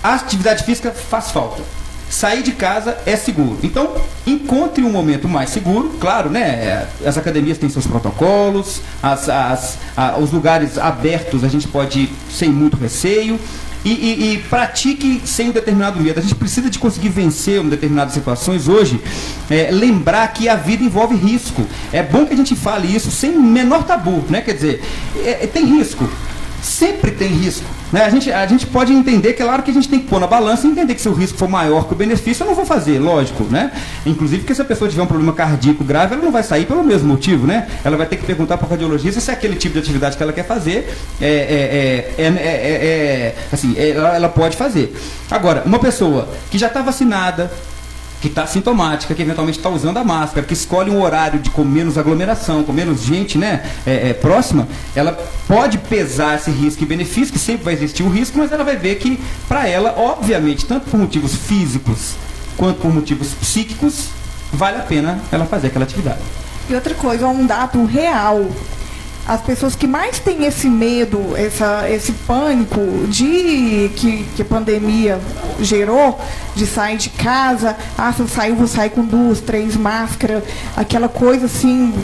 a atividade física faz falta. Sair de casa é seguro. Então, encontre um momento mais seguro. Claro, né? As academias têm seus protocolos, os lugares abertos a gente pode ir sem muito receio. E pratique sem um determinado medo. A gente precisa de conseguir vencer determinadas situações hoje, lembrar que a vida envolve risco. É bom que a gente fale isso sem menor tabu, né? Quer dizer, tem risco. Sempre tem risco, né? A gente pode entender que é claro que a gente tem que pôr na balança e entender que se o risco for maior que o benefício, eu não vou fazer, lógico, né? Inclusive que se a pessoa tiver um problema cardíaco grave, ela não vai sair pelo mesmo motivo, né? Ela vai ter que perguntar para o cardiologista se é aquele tipo de atividade que ela quer fazer, ela pode fazer. Agora, uma pessoa que já está vacinada, que está sintomática, que eventualmente está usando a máscara, que escolhe um horário com menos aglomeração, com menos gente, né, próxima, ela pode pesar esse risco e benefício, que sempre vai existir o risco, mas ela vai ver que, para ela, obviamente, tanto por motivos físicos quanto por motivos psíquicos, vale a pena ela fazer aquela atividade. E outra coisa, um dado real. As pessoas que mais têm esse medo, esse pânico que a pandemia gerou, de sair de casa, se eu sair, vou sair com 2, 3 máscaras, aquela coisa assim,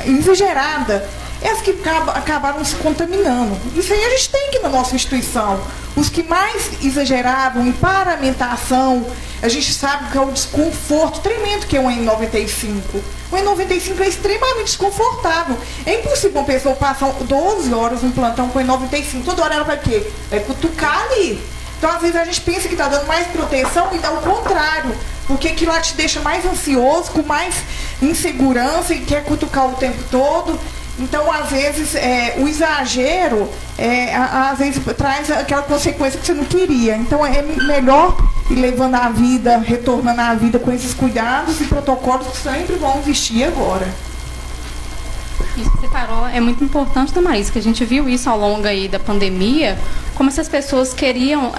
exagerada, as que acabaram se contaminando. Isso aí a gente tem aqui na nossa instituição. Os que mais exageravam em paramentação, a gente sabe que é o desconforto tremendo que é o N95. O N95 é extremamente desconfortável. É impossível uma pessoa passar 12 horas no plantão com o N95. Toda hora ela vai o quê? Vai cutucar ali. Então, às vezes, a gente pensa que está dando mais proteção e dá o contrário. Porque aquilo lá te deixa mais ansioso, com mais insegurança e quer cutucar o tempo todo. Então, às vezes, o exagero, às vezes, traz aquela consequência que você não queria. Então, é melhor ir levando a vida, retornando à vida com esses cuidados e protocolos que sempre vão existir agora. Isso que você falou é muito importante, Damaris, que a gente viu isso ao longo aí da pandemia, como essas pessoas queriam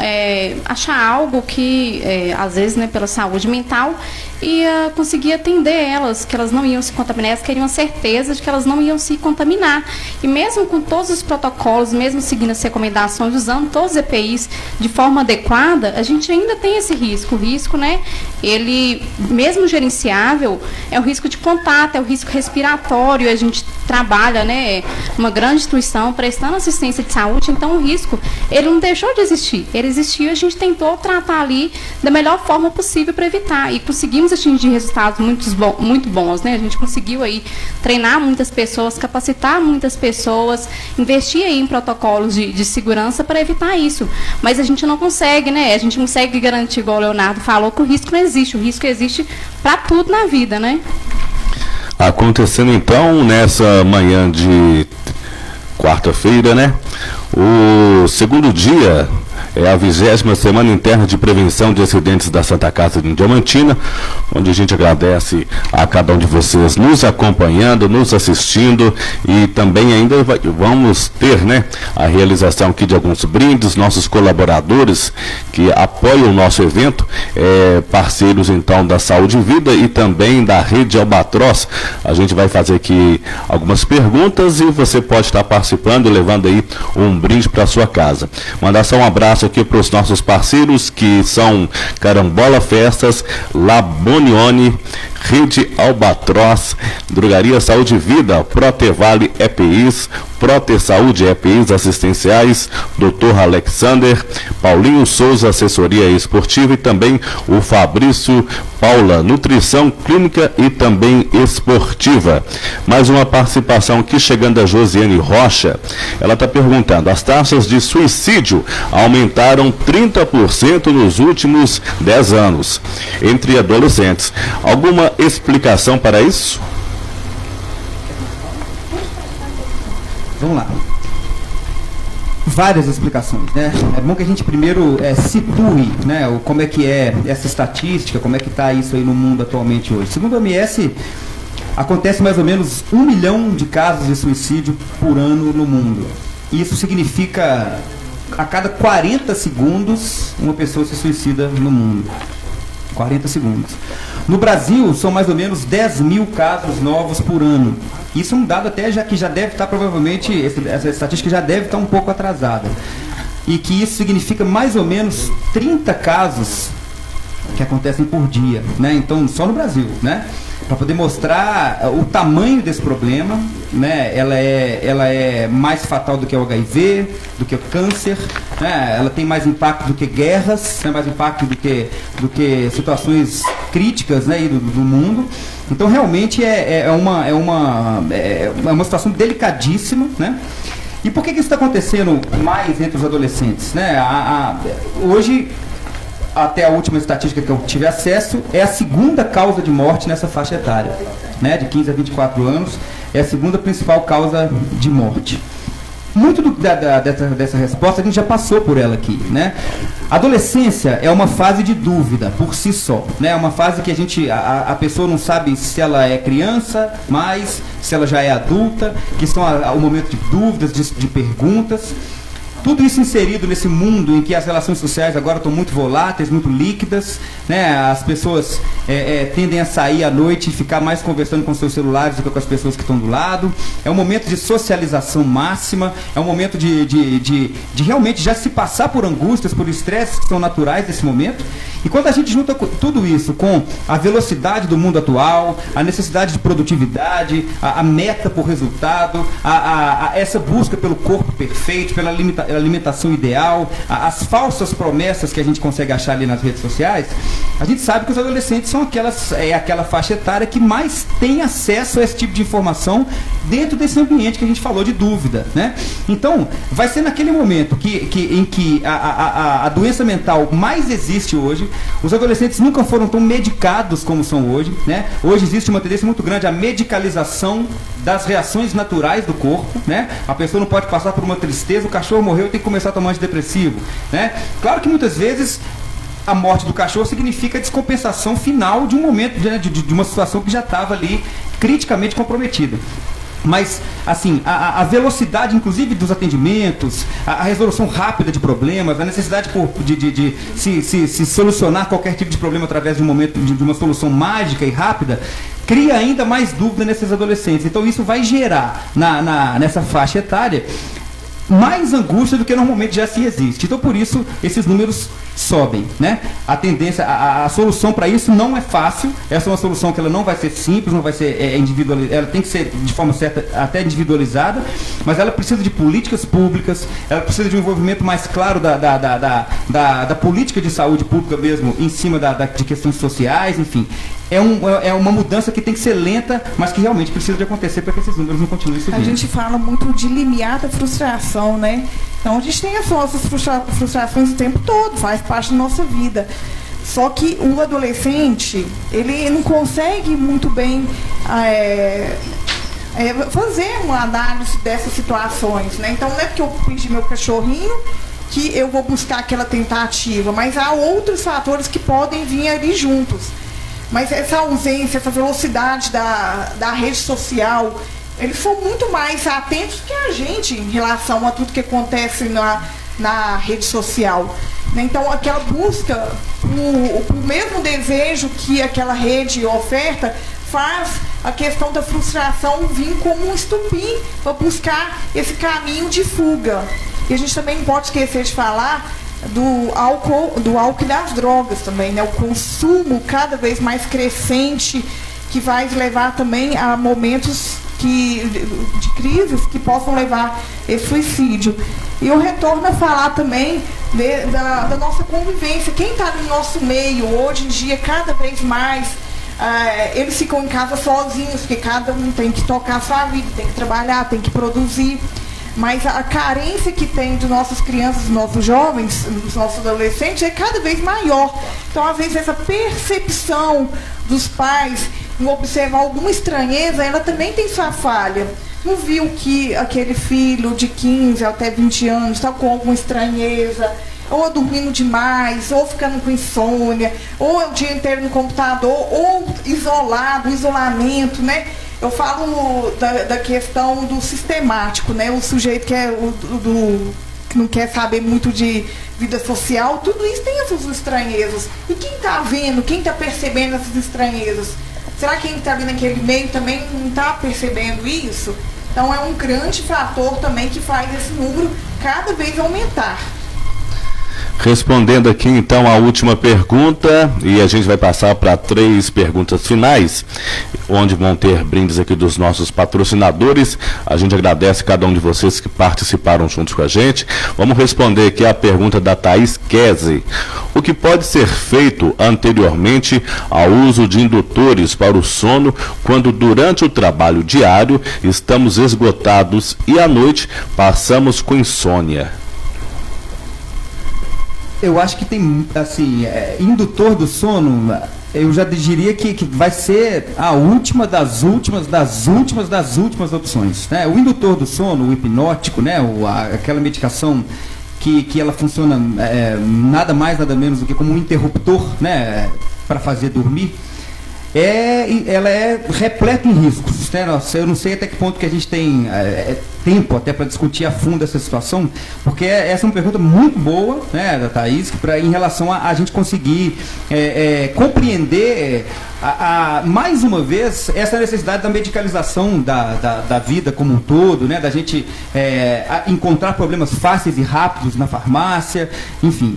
achar algo que, às vezes, né, pela saúde mental, ia conseguir atender elas, que elas não iam se contaminar, elas queriam certeza de que elas não iam se contaminar. E mesmo com todos os protocolos, mesmo seguindo as recomendações, usando todos os EPIs de forma adequada, a gente ainda tem esse risco. O risco, né, ele, mesmo gerenciável, é o risco de contato, é o risco respiratório, a gente trabalha trabalha, né, uma grande instituição prestando assistência de saúde, então o risco, ele não deixou de existir. Ele existiu e a gente tentou tratar ali da melhor forma possível para evitar. E conseguimos atingir resultados muito bons, né? A gente conseguiu aí treinar muitas pessoas, capacitar muitas pessoas, investir aí em protocolos de segurança para evitar isso. Mas a gente não consegue, né? A gente não consegue garantir, igual o Leonardo falou, que o risco não existe. O risco existe para tudo na vida, né? Acontecendo então nessa manhã de quarta-feira, né? O segundo dia é a 20ª Semana Interna de Prevenção de Acidentes da Santa Casa de Diamantina, onde a gente agradece a cada um de vocês nos acompanhando, nos assistindo, e também ainda vamos ter, né, a realização aqui de alguns brindes, nossos colaboradores que apoiam o nosso evento, parceiros então da Saúde e Vida e também da Rede Albatroz. A gente vai fazer aqui algumas perguntas e você pode estar participando, levando aí um brinde para sua casa. Mandar só um abraço aqui para os nossos parceiros, que são Carambola Festas, Labonione, Rede Albatroz, Drogaria Saúde e Vida, Protevale EPIs, Prote Saúde EPIs Assistenciais, Dr. Alexander, Paulinho Souza, Assessoria Esportiva, e também o Fabrício Paula, Nutrição Clínica e também Esportiva. Mais uma participação aqui chegando a Josiane Rocha. Ela está perguntando: as taxas de suicídio aumentaram 30% nos últimos 10 anos entre adolescentes. Alguma explicação para isso? Vamos lá. Várias explicações, né? É bom que a gente primeiro situe, né, como é que é essa estatística, como é que está isso aí no mundo atualmente hoje. Segundo a OMS, acontece mais ou menos 1 milhão de casos de suicídio por ano no mundo. Isso significa, a cada 40 segundos, uma pessoa se suicida no mundo. 40 segundos. No Brasil, são mais ou menos 10 mil casos novos por ano. Isso é um dado até que já deve estar, provavelmente, essa estatística já deve estar um pouco atrasada. E que isso significa mais ou menos 30 casos que acontecem por dia, né? Então, só no Brasil, né? Para poder mostrar o tamanho desse problema, né? Ela é mais fatal do que o HIV, do que o câncer, né? Ela tem mais impacto do que guerras, tem mais impacto do que situações críticas, né, do mundo. Então, realmente é uma situação delicadíssima, né? E por que isso está acontecendo mais entre os adolescentes, né? Hoje, até a última estatística que eu tive acesso, é a segunda causa de morte nessa faixa etária, né, de 15 a 24 anos, é a segunda principal causa de morte. Muito dessa resposta a gente já passou por ela aqui, né? A adolescência é uma fase de dúvida por si só, né? É uma fase que a pessoa não sabe se ela é criança, mas se ela já é adulta, que são o momento de dúvidas, de perguntas. Tudo isso inserido nesse mundo em que as relações sociais agora estão muito voláteis, muito líquidas, né? As pessoas tendem a sair à noite e ficar mais conversando com seus celulares do que com as pessoas que estão do lado. É um momento de socialização máxima, é um momento de realmente já se passar por angústias, por estresses que são naturais desse momento. E quando a gente junta tudo isso com a velocidade do mundo atual, a necessidade de produtividade, a meta por resultado, essa busca pelo corpo perfeito, pela alimentação ideal, as falsas promessas que a gente consegue achar ali nas redes sociais, a gente sabe que os adolescentes são aquela faixa etária que mais tem acesso a esse tipo de informação dentro desse ambiente que a gente falou de dúvida, né? Então, vai ser naquele momento em que a doença mental mais existe hoje. Os adolescentes nunca foram tão medicados como são hoje, né? Hoje existe uma tendência muito grande à medicalização das reações naturais do corpo, né? A pessoa não pode passar por uma tristeza, o cachorro morreu, tem que começar a tomar antidepressivo, né? Claro que muitas vezes a morte do cachorro significa a descompensação final de um momento, de uma situação que já estava ali criticamente comprometida. Mas, assim, a velocidade, inclusive, dos atendimentos, a resolução rápida de problemas, a necessidade de se solucionar qualquer tipo de problema através de um momento, de uma solução mágica e rápida, cria ainda mais dúvida nesses adolescentes. Então, isso vai gerar, nessa faixa etária, mais angústia do que normalmente já se existe. Então, por isso, esses números sobem, né? A tendência, a solução para isso não é fácil. Essa é uma solução que ela não vai ser simples, não vai ser individualizada, ela tem que ser de forma certa até individualizada, mas ela precisa de políticas públicas, ela precisa de um envolvimento mais claro da política de saúde pública mesmo, em cima de questões sociais, enfim. É uma mudança que tem que ser lenta, mas que realmente precisa de acontecer para que esses números não continuem subindo. A gente fala muito de limiar da frustração, né? Então a gente tem as nossas frustrações o tempo todo, faz parte da nossa vida. Só que o adolescente, ele não consegue muito bem fazer uma análise dessas situações, né? Então não é porque eu perdi meu cachorrinho que eu vou buscar aquela tentativa, mas há outros fatores que podem vir ali juntos. Mas essa ausência, essa velocidade da rede social, eles são muito mais atentos que a gente em relação a tudo que acontece na rede social. Então, aquela busca, o mesmo desejo que aquela rede oferta, faz a questão da frustração vir como um estupim para buscar esse caminho de fuga. E a gente também não pode esquecer de falar do álcool e das drogas também, né? O consumo cada vez mais crescente, que vai levar também a momentos de crises que possam levar esse suicídio. E eu retorno a falar também da nossa convivência. Quem está no nosso meio hoje em dia, cada vez mais, eles ficam em casa sozinhos, porque cada um tem que tocar a sua vida, tem que trabalhar, tem que produzir. Mas a carência que tem de nossas crianças, dos nossos jovens, dos nossos adolescentes é cada vez maior. Então, às vezes, essa percepção dos pais em observar alguma estranheza, ela também tem sua falha. Não viu que aquele filho de 15 até 20 anos está com alguma estranheza, ou dormindo demais, ou ficando com insônia, ou é o dia inteiro no computador, ou isolamento, né? Eu falo da questão do sistemático, né? O sujeito que que não quer saber muito de vida social, tudo isso tem essas estranhezas. E quem está vendo, quem está percebendo essas estranhezas? Será que quem está ali naquele meio também não está percebendo isso? Então é um grande fator também que faz esse número cada vez aumentar. Respondendo aqui então a última pergunta, e a gente vai passar para 3 perguntas finais, onde vão ter brindes aqui dos nossos patrocinadores. A gente agradece cada um de vocês que participaram juntos com a gente. Vamos responder aqui a pergunta da Thaís Kese. O que pode ser feito anteriormente ao uso de indutores para o sono quando durante o trabalho diário estamos esgotados e à noite passamos com insônia? Eu acho que tem, assim, indutor do sono, eu já diria que vai ser a última das últimas opções, né? O indutor do sono, o hipnótico, né? Aquela medicação que ela funciona nada mais, nada menos do que como um interruptor, né? Para fazer dormir. Ela é repleta em riscos, né? Eu não sei até que ponto que a gente tem tempo até para discutir a fundo essa situação, porque essa é uma pergunta muito boa, né, da Thaís, em relação a gente conseguir compreender mais uma vez essa necessidade da medicalização da vida como um todo, né, da gente encontrar problemas fáceis e rápidos na farmácia, enfim.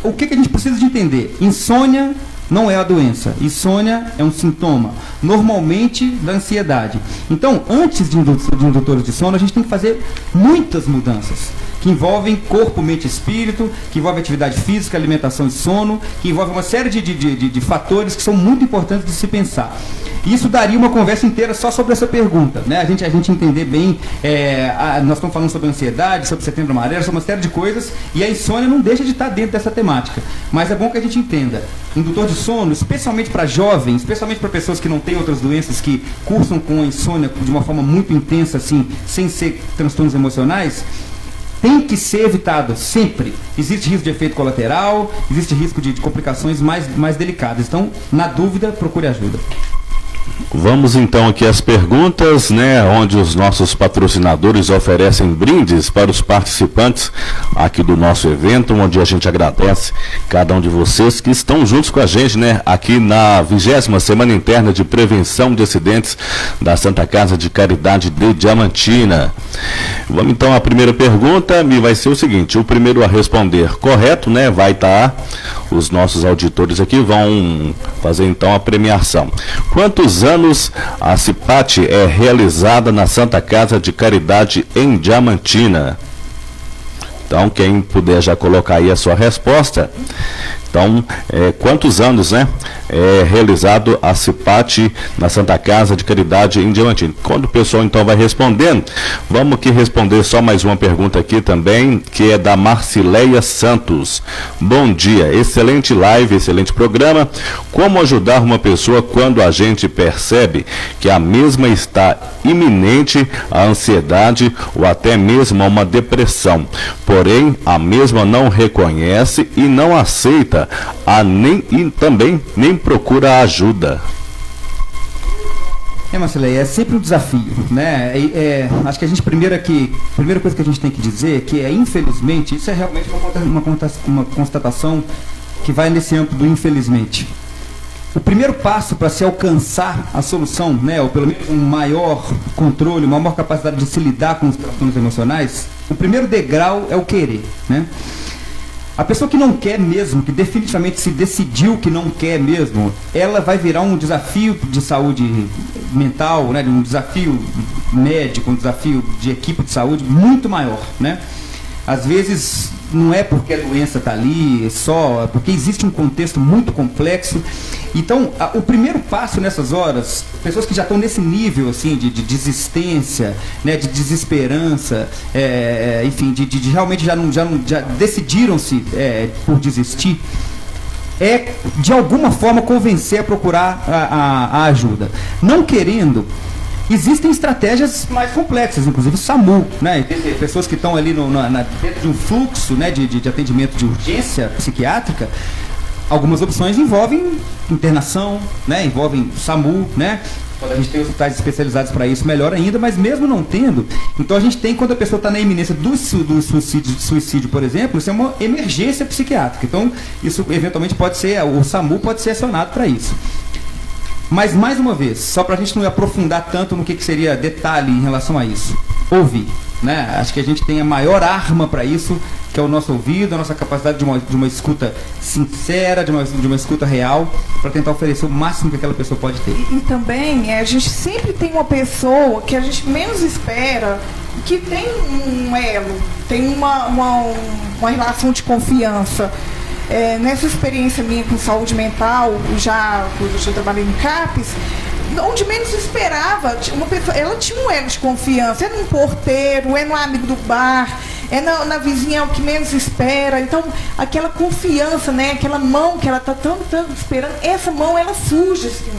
O que a gente precisa de entender? Insônia não é a doença. Insônia é um sintoma, normalmente, da ansiedade. Então, antes de indutores de sono, a gente tem que fazer muitas mudanças, que envolvem corpo, mente e espírito, que envolvem atividade física, alimentação e sono, que envolvem uma série de fatores que são muito importantes de se pensar. Isso daria uma conversa inteira só sobre essa pergunta, né? A gente entender bem, nós estamos falando sobre ansiedade, sobre Setembro Amarelo, sobre uma série de coisas, e a insônia não deixa de estar dentro dessa temática. Mas é bom que a gente entenda. Indutor de sono, especialmente para jovens, especialmente para pessoas que não têm outras doenças, que cursam com a insônia de uma forma muito intensa, assim, sem ser transtornos emocionais, tem que ser evitado sempre. Existe risco de efeito colateral, existe risco de complicações mais delicadas. Então, na dúvida, procure ajuda. Vamos então aqui às perguntas, né, onde os nossos patrocinadores oferecem brindes para os participantes aqui do nosso evento, onde a gente agradece cada um de vocês que estão juntos com a gente, né, aqui na 20ª Semana Interna de Prevenção de Acidentes da Santa Casa de Caridade de Diamantina. Vamos então à primeira pergunta, e vai ser o seguinte: o primeiro a responder correto, né, vai estar, os nossos auditores aqui vão fazer então a premiação. Quantos anos a CIPAT é realizada na Santa Casa de Caridade em Diamantina? Então, quem puder já colocar aí a sua resposta. Então, quantos anos, né, é realizado a CIPAT na Santa Casa de Caridade em Diamantina? Quando o pessoal então vai respondendo, vamos aqui responder só mais uma pergunta aqui também, que é da Marcileia Santos. Bom dia, excelente live, excelente programa. Como ajudar uma pessoa quando a gente percebe que a mesma está iminente à ansiedade ou até mesmo a uma depressão, porém a mesma não reconhece e não aceita e também nem procura ajuda? Marcileia, é sempre um desafio, né? Acho que a primeira coisa que a gente tem que dizer é que infelizmente, isso é realmente uma constatação que vai nesse âmbito do infelizmente. O primeiro passo para se alcançar a solução, né, ou pelo menos um maior controle, uma maior capacidade de se lidar com os transtornos emocionais, o primeiro degrau é o querer, né? A pessoa que não quer mesmo, que definitivamente se decidiu que não quer mesmo, ela vai virar um desafio de saúde mental, né, um desafio médico, um desafio de equipe de saúde muito maior, né? Às vezes não é porque a doença está ali, é só porque existe um contexto muito complexo. Então, o primeiro passo nessas horas, pessoas que já estão nesse nível assim, de desistência, né, de desesperança, enfim, de realmente já decidiram-se por desistir, é de alguma forma convencer a procurar a ajuda. Não querendo, existem estratégias mais complexas, inclusive o SAMU, né? Tem pessoas que estão ali dentro de um fluxo, né, de atendimento de urgência psiquiátrica. Algumas opções envolvem internação, né, envolvem SAMU, né? Quando a gente tem hospitais especializados para isso, melhor ainda, mas mesmo não tendo, então a gente tem, quando a pessoa está na iminência do suicídio, por exemplo, isso é uma emergência psiquiátrica. Então, isso eventualmente pode ser, o SAMU pode ser acionado para isso. Mas, mais uma vez, só para a gente não aprofundar tanto no que seria detalhe em relação a isso, ouvir, né? Acho que a gente tem a maior arma para isso, que é o nosso ouvido, a nossa capacidade de uma escuta sincera, de uma escuta real, para tentar oferecer o máximo que aquela pessoa pode ter. E também, a gente sempre tem uma pessoa que a gente menos espera, que tem um elo, tem uma relação de confiança. Nessa experiência minha com saúde mental, eu já trabalhei no CAPES, onde menos esperava, uma pessoa, ela tinha um elo de confiança, é num porteiro, é no amigo do bar, é na vizinha, o que menos espera. Então, aquela confiança, né, aquela mão que ela está tanto esperando, essa mão, ela surge, assim.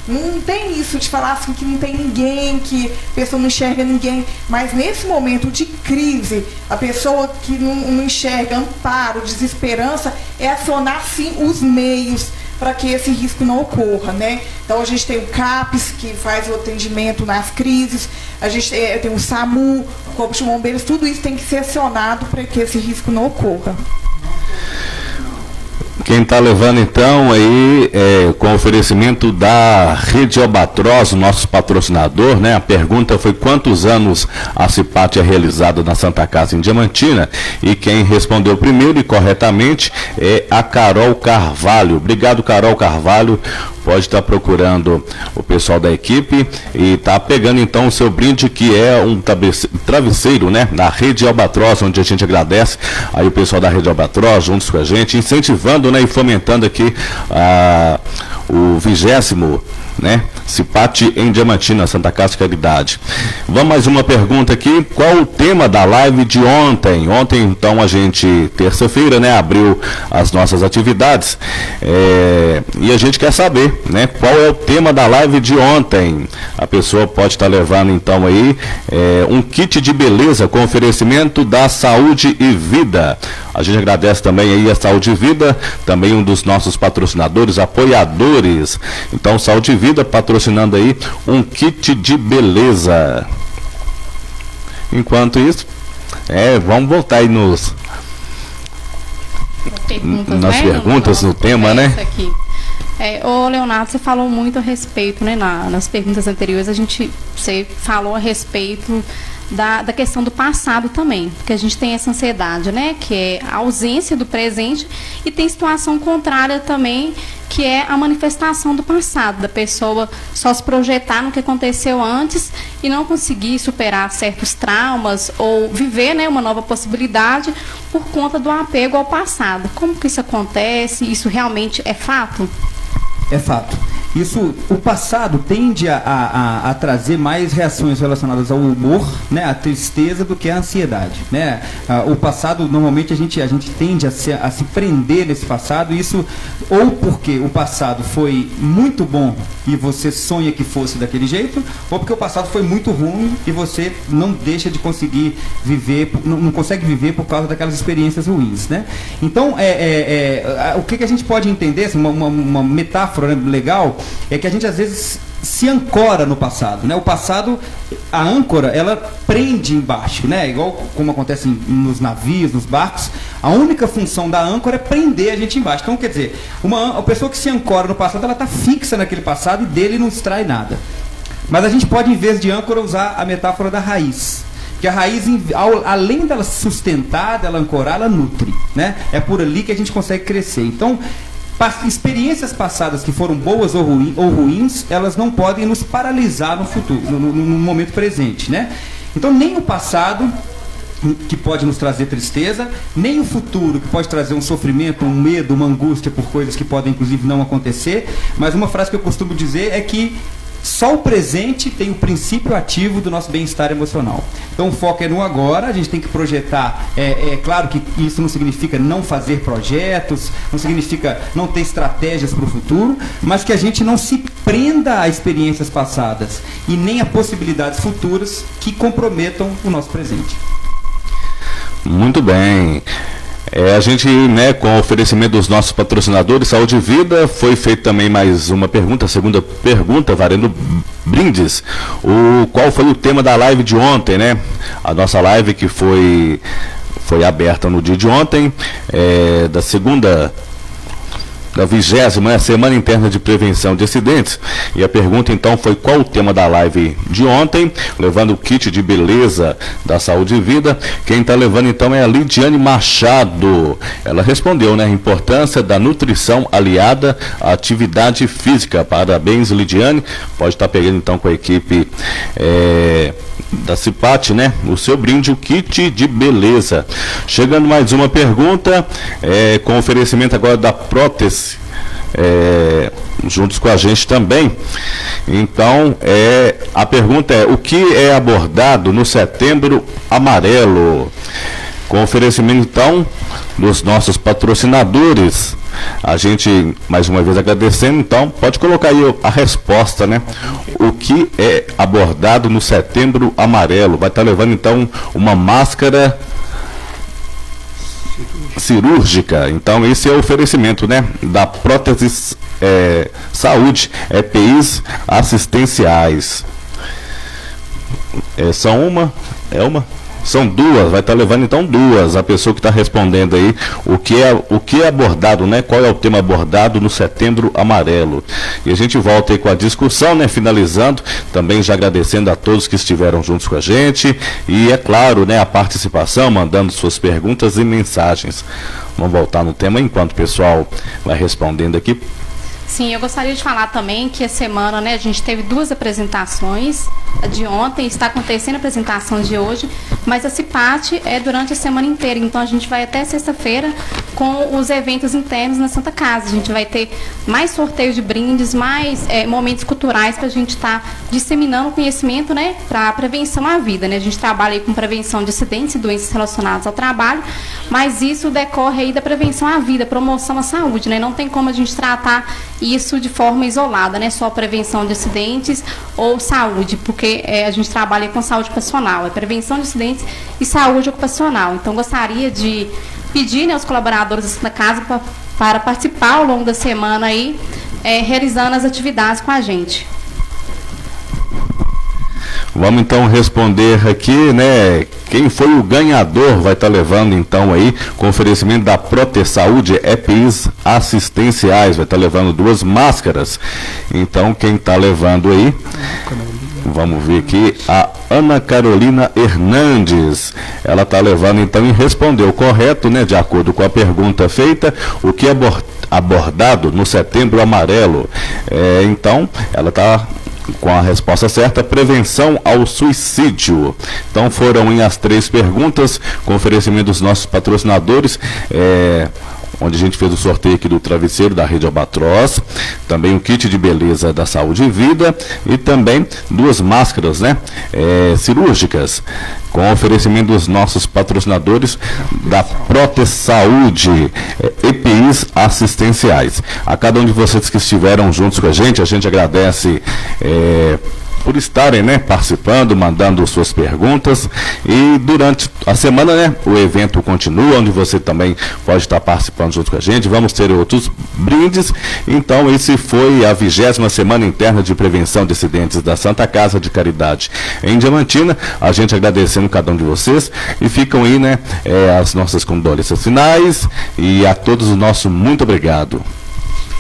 Não tem isso de falar assim que não tem ninguém, que a pessoa não enxerga ninguém, mas nesse momento de crise, a pessoa que não enxerga amparo, desesperança, é acionar sim os meios para que esse risco não ocorra, né? Então a gente tem o CAPES, que faz o atendimento nas crises, a gente tem o SAMU, o Corpo de Bombeiros, tudo isso tem que ser acionado para que esse risco não ocorra. Quem está levando então aí com oferecimento da Rede Albatroz, nosso patrocinador, né? A pergunta foi: quantos anos a CIPAT é realizada na Santa Casa em Diamantina? E quem respondeu primeiro e corretamente é a Carol Carvalho. Obrigado, Carol Carvalho. Pode estar procurando o pessoal da equipe e tá pegando então o seu brinde, que é um travesseiro, né, da Rede Albatroz, onde a gente agradece aí o pessoal da Rede Albatroz juntos com a gente, incentivando, né, e fomentando aqui o 20º, né, CIPAT em Diamantina, Santa Casa de Caridade. Vamos mais uma pergunta aqui: qual o tema da live de ontem? Ontem, então, a gente, terça-feira, né, abriu as nossas atividades, e a gente quer saber, né, qual é o tema da live de ontem. A pessoa pode estar levando, então, aí, um kit de beleza com oferecimento da Saúde e Vida. A gente agradece também aí a Saúde e Vida, também um dos nossos patrocinadores, apoiadores. Então, Saúde e Vida Vida patrocinando aí um kit de beleza. Enquanto isso, vamos voltar aí nas perguntas no tema, né? Aqui. Ô Leonardo, você falou muito a respeito, né? Nas perguntas anteriores, você falou a respeito da questão do passado também, porque a gente tem essa ansiedade, né? Que é a ausência do presente, e tem situação contrária também, que é a manifestação do passado, da pessoa só se projetar no que aconteceu antes e não conseguir superar certos traumas ou viver, né, uma nova possibilidade por conta do apego ao passado. Como que isso acontece? Isso realmente é fato? É fato. O passado tende a trazer mais reações relacionadas ao humor, né, à tristeza, do que à ansiedade, né? O passado, normalmente, a gente tende a se prender nesse passado, isso ou porque o passado foi muito bom e você sonha que fosse daquele jeito, ou porque o passado foi muito ruim e você não deixa de conseguir viver, não consegue viver por causa daquelas experiências ruins, né? Então, o que a gente pode entender, assim, uma metáfora, né, legal, é que a gente às vezes se ancora no passado, né? O passado, a âncora, ela prende embaixo, né? Igual como acontece nos navios, nos barcos, a única função da âncora é prender a gente embaixo. Então, quer dizer, a pessoa que se ancora no passado, ela está fixa naquele passado e dele não extrai nada. Mas a gente pode, em vez de âncora, usar a metáfora da raiz. Que a raiz, além dela sustentar, dela ancorar, ela nutre, né? É por ali que a gente consegue crescer. Então, experiências passadas que foram boas ou ruins, elas não podem nos paralisar no futuro, no momento presente, né? Então, nem o passado, que pode nos trazer tristeza, nem o futuro, que pode trazer um sofrimento, um medo, uma angústia por coisas que podem, inclusive, não acontecer. Mas uma frase que eu costumo dizer é que só o presente tem o princípio ativo do nosso bem-estar emocional. Então o foco é no agora, a gente tem que projetar. É claro que isso não significa não fazer projetos, não significa não ter estratégias para o futuro, mas que a gente não se prenda a experiências passadas e nem a possibilidades futuras que comprometam o nosso presente. Muito bem. A gente, né, com o oferecimento dos nossos patrocinadores, Saúde e Vida, foi feita também mais uma pergunta, a segunda pergunta, valendo brindes. Qual foi o tema da live de ontem, né? A nossa live que foi aberta no dia de ontem, da 20ª, né, Semana Interna de Prevenção de Acidentes. E a pergunta então foi: qual o tema da live de ontem, levando o kit de beleza da Saúde e Vida. Quem está levando então é a Lidiane Machado. Ela respondeu, né, a importância da nutrição aliada à atividade física. Parabéns, Lidiane. Pode estar pegando então com a equipe da CIPAT, né, o seu brinde, o kit de beleza. Chegando mais uma pergunta, com oferecimento agora da prótese, juntos com a gente também. Então, a pergunta é: o que é abordado no Setembro Amarelo? Com oferecimento então dos nossos patrocinadores. A gente, mais uma vez, agradecendo. Então, pode colocar aí a resposta, né? O que é abordado no Setembro Amarelo? Vai estar levando então uma máscara cirúrgica. Então, esse é o oferecimento, né, da Próteses Saúde, EPIs assistenciais. São duas, vai estar levando então duas. A pessoa que está respondendo aí o que é abordado, né? Qual é o tema abordado no Setembro Amarelo? E a gente volta aí com a discussão, né? Finalizando, também já agradecendo a todos que estiveram juntos com a gente e, é claro, né, a participação, mandando suas perguntas e mensagens. Vamos voltar no tema enquanto o pessoal vai respondendo aqui. Sim, eu gostaria de falar também que a semana, né, a gente teve 2 apresentações, a de ontem, está acontecendo a apresentação de hoje, mas a CIPAT é durante a semana inteira, então a gente vai até sexta-feira com os eventos internos na Santa Casa. A gente vai ter mais sorteio de brindes, mais momentos culturais para a gente estar disseminando o conhecimento, né, para a prevenção à vida, né? A gente trabalha aí com prevenção de acidentes e doenças relacionadas ao trabalho, mas isso decorre aí da prevenção à vida, promoção à saúde, né? Não tem como a gente tratar isso de forma isolada, né? Só prevenção de acidentes ou saúde, porque a gente trabalha com saúde ocupacional, prevenção de acidentes e saúde ocupacional. Então, gostaria de pedir, né, aos colaboradores da Santa Casa para participar ao longo da semana aí realizando as atividades com a gente. Vamos então responder aqui, né? Quem foi o ganhador vai estar levando então aí, com oferecimento da Prote Saúde, EPIs assistenciais, vai estar levando 2 máscaras. Então quem está levando aí, vamos ver aqui, a Ana Carolina Hernandes. Ela está levando então e respondeu correto, né? De acordo com a pergunta feita, o que é abordado no Setembro Amarelo. Então, ela está com a resposta certa, prevenção ao suicídio. Então foram as 3 perguntas, com oferecimento dos nossos patrocinadores, onde a gente fez o sorteio aqui do travesseiro da Rede Albatroz, também o kit de beleza da Saúde e Vida e também 2 máscaras, né, cirúrgicas, com oferecimento dos nossos patrocinadores da Prote Saúde, EPIs assistenciais. A cada um de vocês que estiveram juntos com a gente agradece por estarem, né, participando, mandando suas perguntas, e durante a semana, né, o evento continua, onde você também pode estar participando junto com a gente. Vamos ter outros brindes. Então, esse foi a 20ª Semana Interna de Prevenção de Acidentes da Santa Casa de Caridade em Diamantina. A gente agradecendo cada um de vocês, e ficam aí, né, as nossas condolências finais, e a todos o nosso muito obrigado.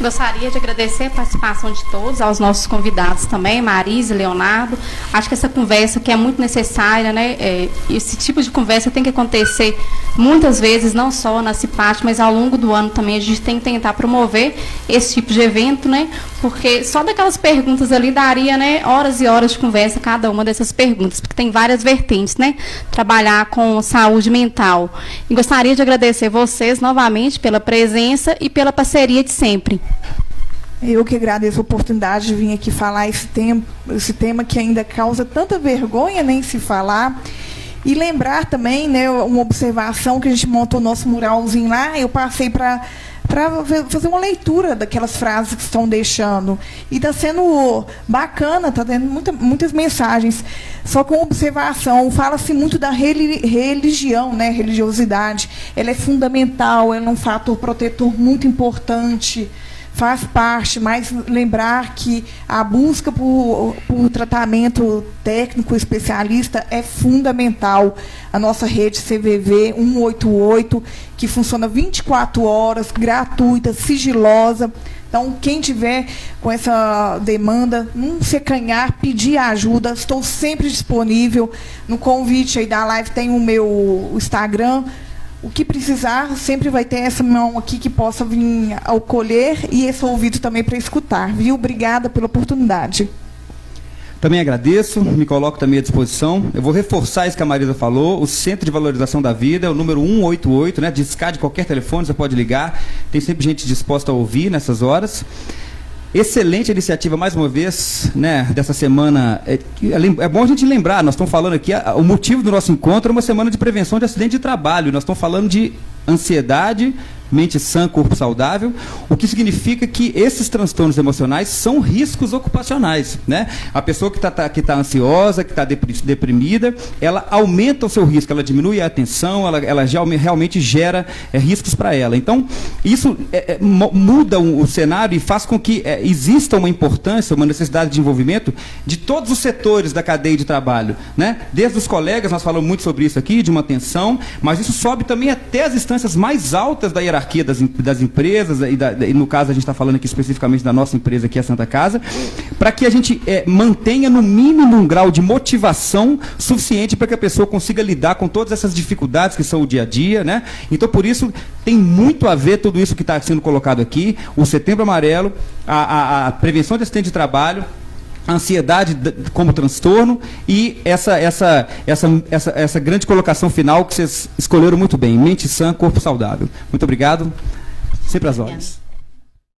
Gostaria de agradecer a participação de todos, aos nossos convidados também, Marisa e Leonardo. Acho que essa conversa que é muito necessária, né? Esse tipo de conversa tem que acontecer muitas vezes, não só na CIPAT, mas ao longo do ano também. A gente tem que tentar promover esse tipo de evento, né? Porque só daquelas perguntas ali daria, né, horas e horas de conversa cada uma dessas perguntas, porque tem várias vertentes, né? Trabalhar com saúde mental. E gostaria de agradecer vocês novamente pela presença e pela parceria de sempre. Eu que agradeço a oportunidade de vir aqui falar esse tema que ainda causa tanta vergonha nem se falar. E lembrar também, né, uma observação que a gente montou o nosso muralzinho lá, eu passei para fazer uma leitura daquelas frases que estão deixando. E está sendo bacana, está tendo muitas mensagens. Só com observação, fala-se muito da religião, né, religiosidade. Ela é fundamental, ela é um fator protetor muito importante, faz parte, mas lembrar que a busca por tratamento técnico especialista é fundamental. A nossa rede CVV 188, que funciona 24 horas, gratuita, sigilosa. Então, quem tiver com essa demanda, não se acanhar, pedir ajuda, estou sempre disponível. No convite aí da live tem o meu Instagram. O que precisar, sempre vai ter essa mão aqui que possa vir ao colher e esse ouvido também para escutar, viu? Obrigada pela oportunidade. Também agradeço, me coloco também à disposição. Eu vou reforçar isso que a Marisa falou, o Centro de Valorização da Vida é o número 188, né? Discar de qualquer telefone, você pode ligar, tem sempre gente disposta a ouvir nessas horas. Excelente iniciativa, mais uma vez, né, dessa semana. É bom a gente lembrar, nós estamos falando aqui, o motivo do nosso encontro é uma semana de prevenção de acidente de trabalho. Nós estamos falando de ansiedade, mente sã, corpo saudável, o que significa que esses transtornos emocionais são riscos ocupacionais, né? A pessoa que tá ansiosa, que está deprimida, ela aumenta o seu risco, ela diminui a atenção, ela realmente gera riscos para ela. Então, isso muda o cenário e faz com que exista uma importância, uma necessidade de envolvimento de todos os setores da cadeia de trabalho, né? Desde os colegas, nós falamos muito sobre isso aqui, de uma atenção, mas isso sobe também até as instâncias mais altas da hierarquia das empresas, e no caso a gente está falando aqui especificamente da nossa empresa aqui, a Santa Casa, para que a gente mantenha no mínimo um grau de motivação suficiente para que a pessoa consiga lidar com todas essas dificuldades que são o dia a dia, né? Então, por isso, tem muito a ver tudo isso que está sendo colocado aqui, o Setembro Amarelo, a prevenção de acidente de trabalho, a ansiedade como transtorno e essa grande colocação final que vocês escolheram muito bem, mente sã, corpo saudável. Muito obrigado, sempre às ordens.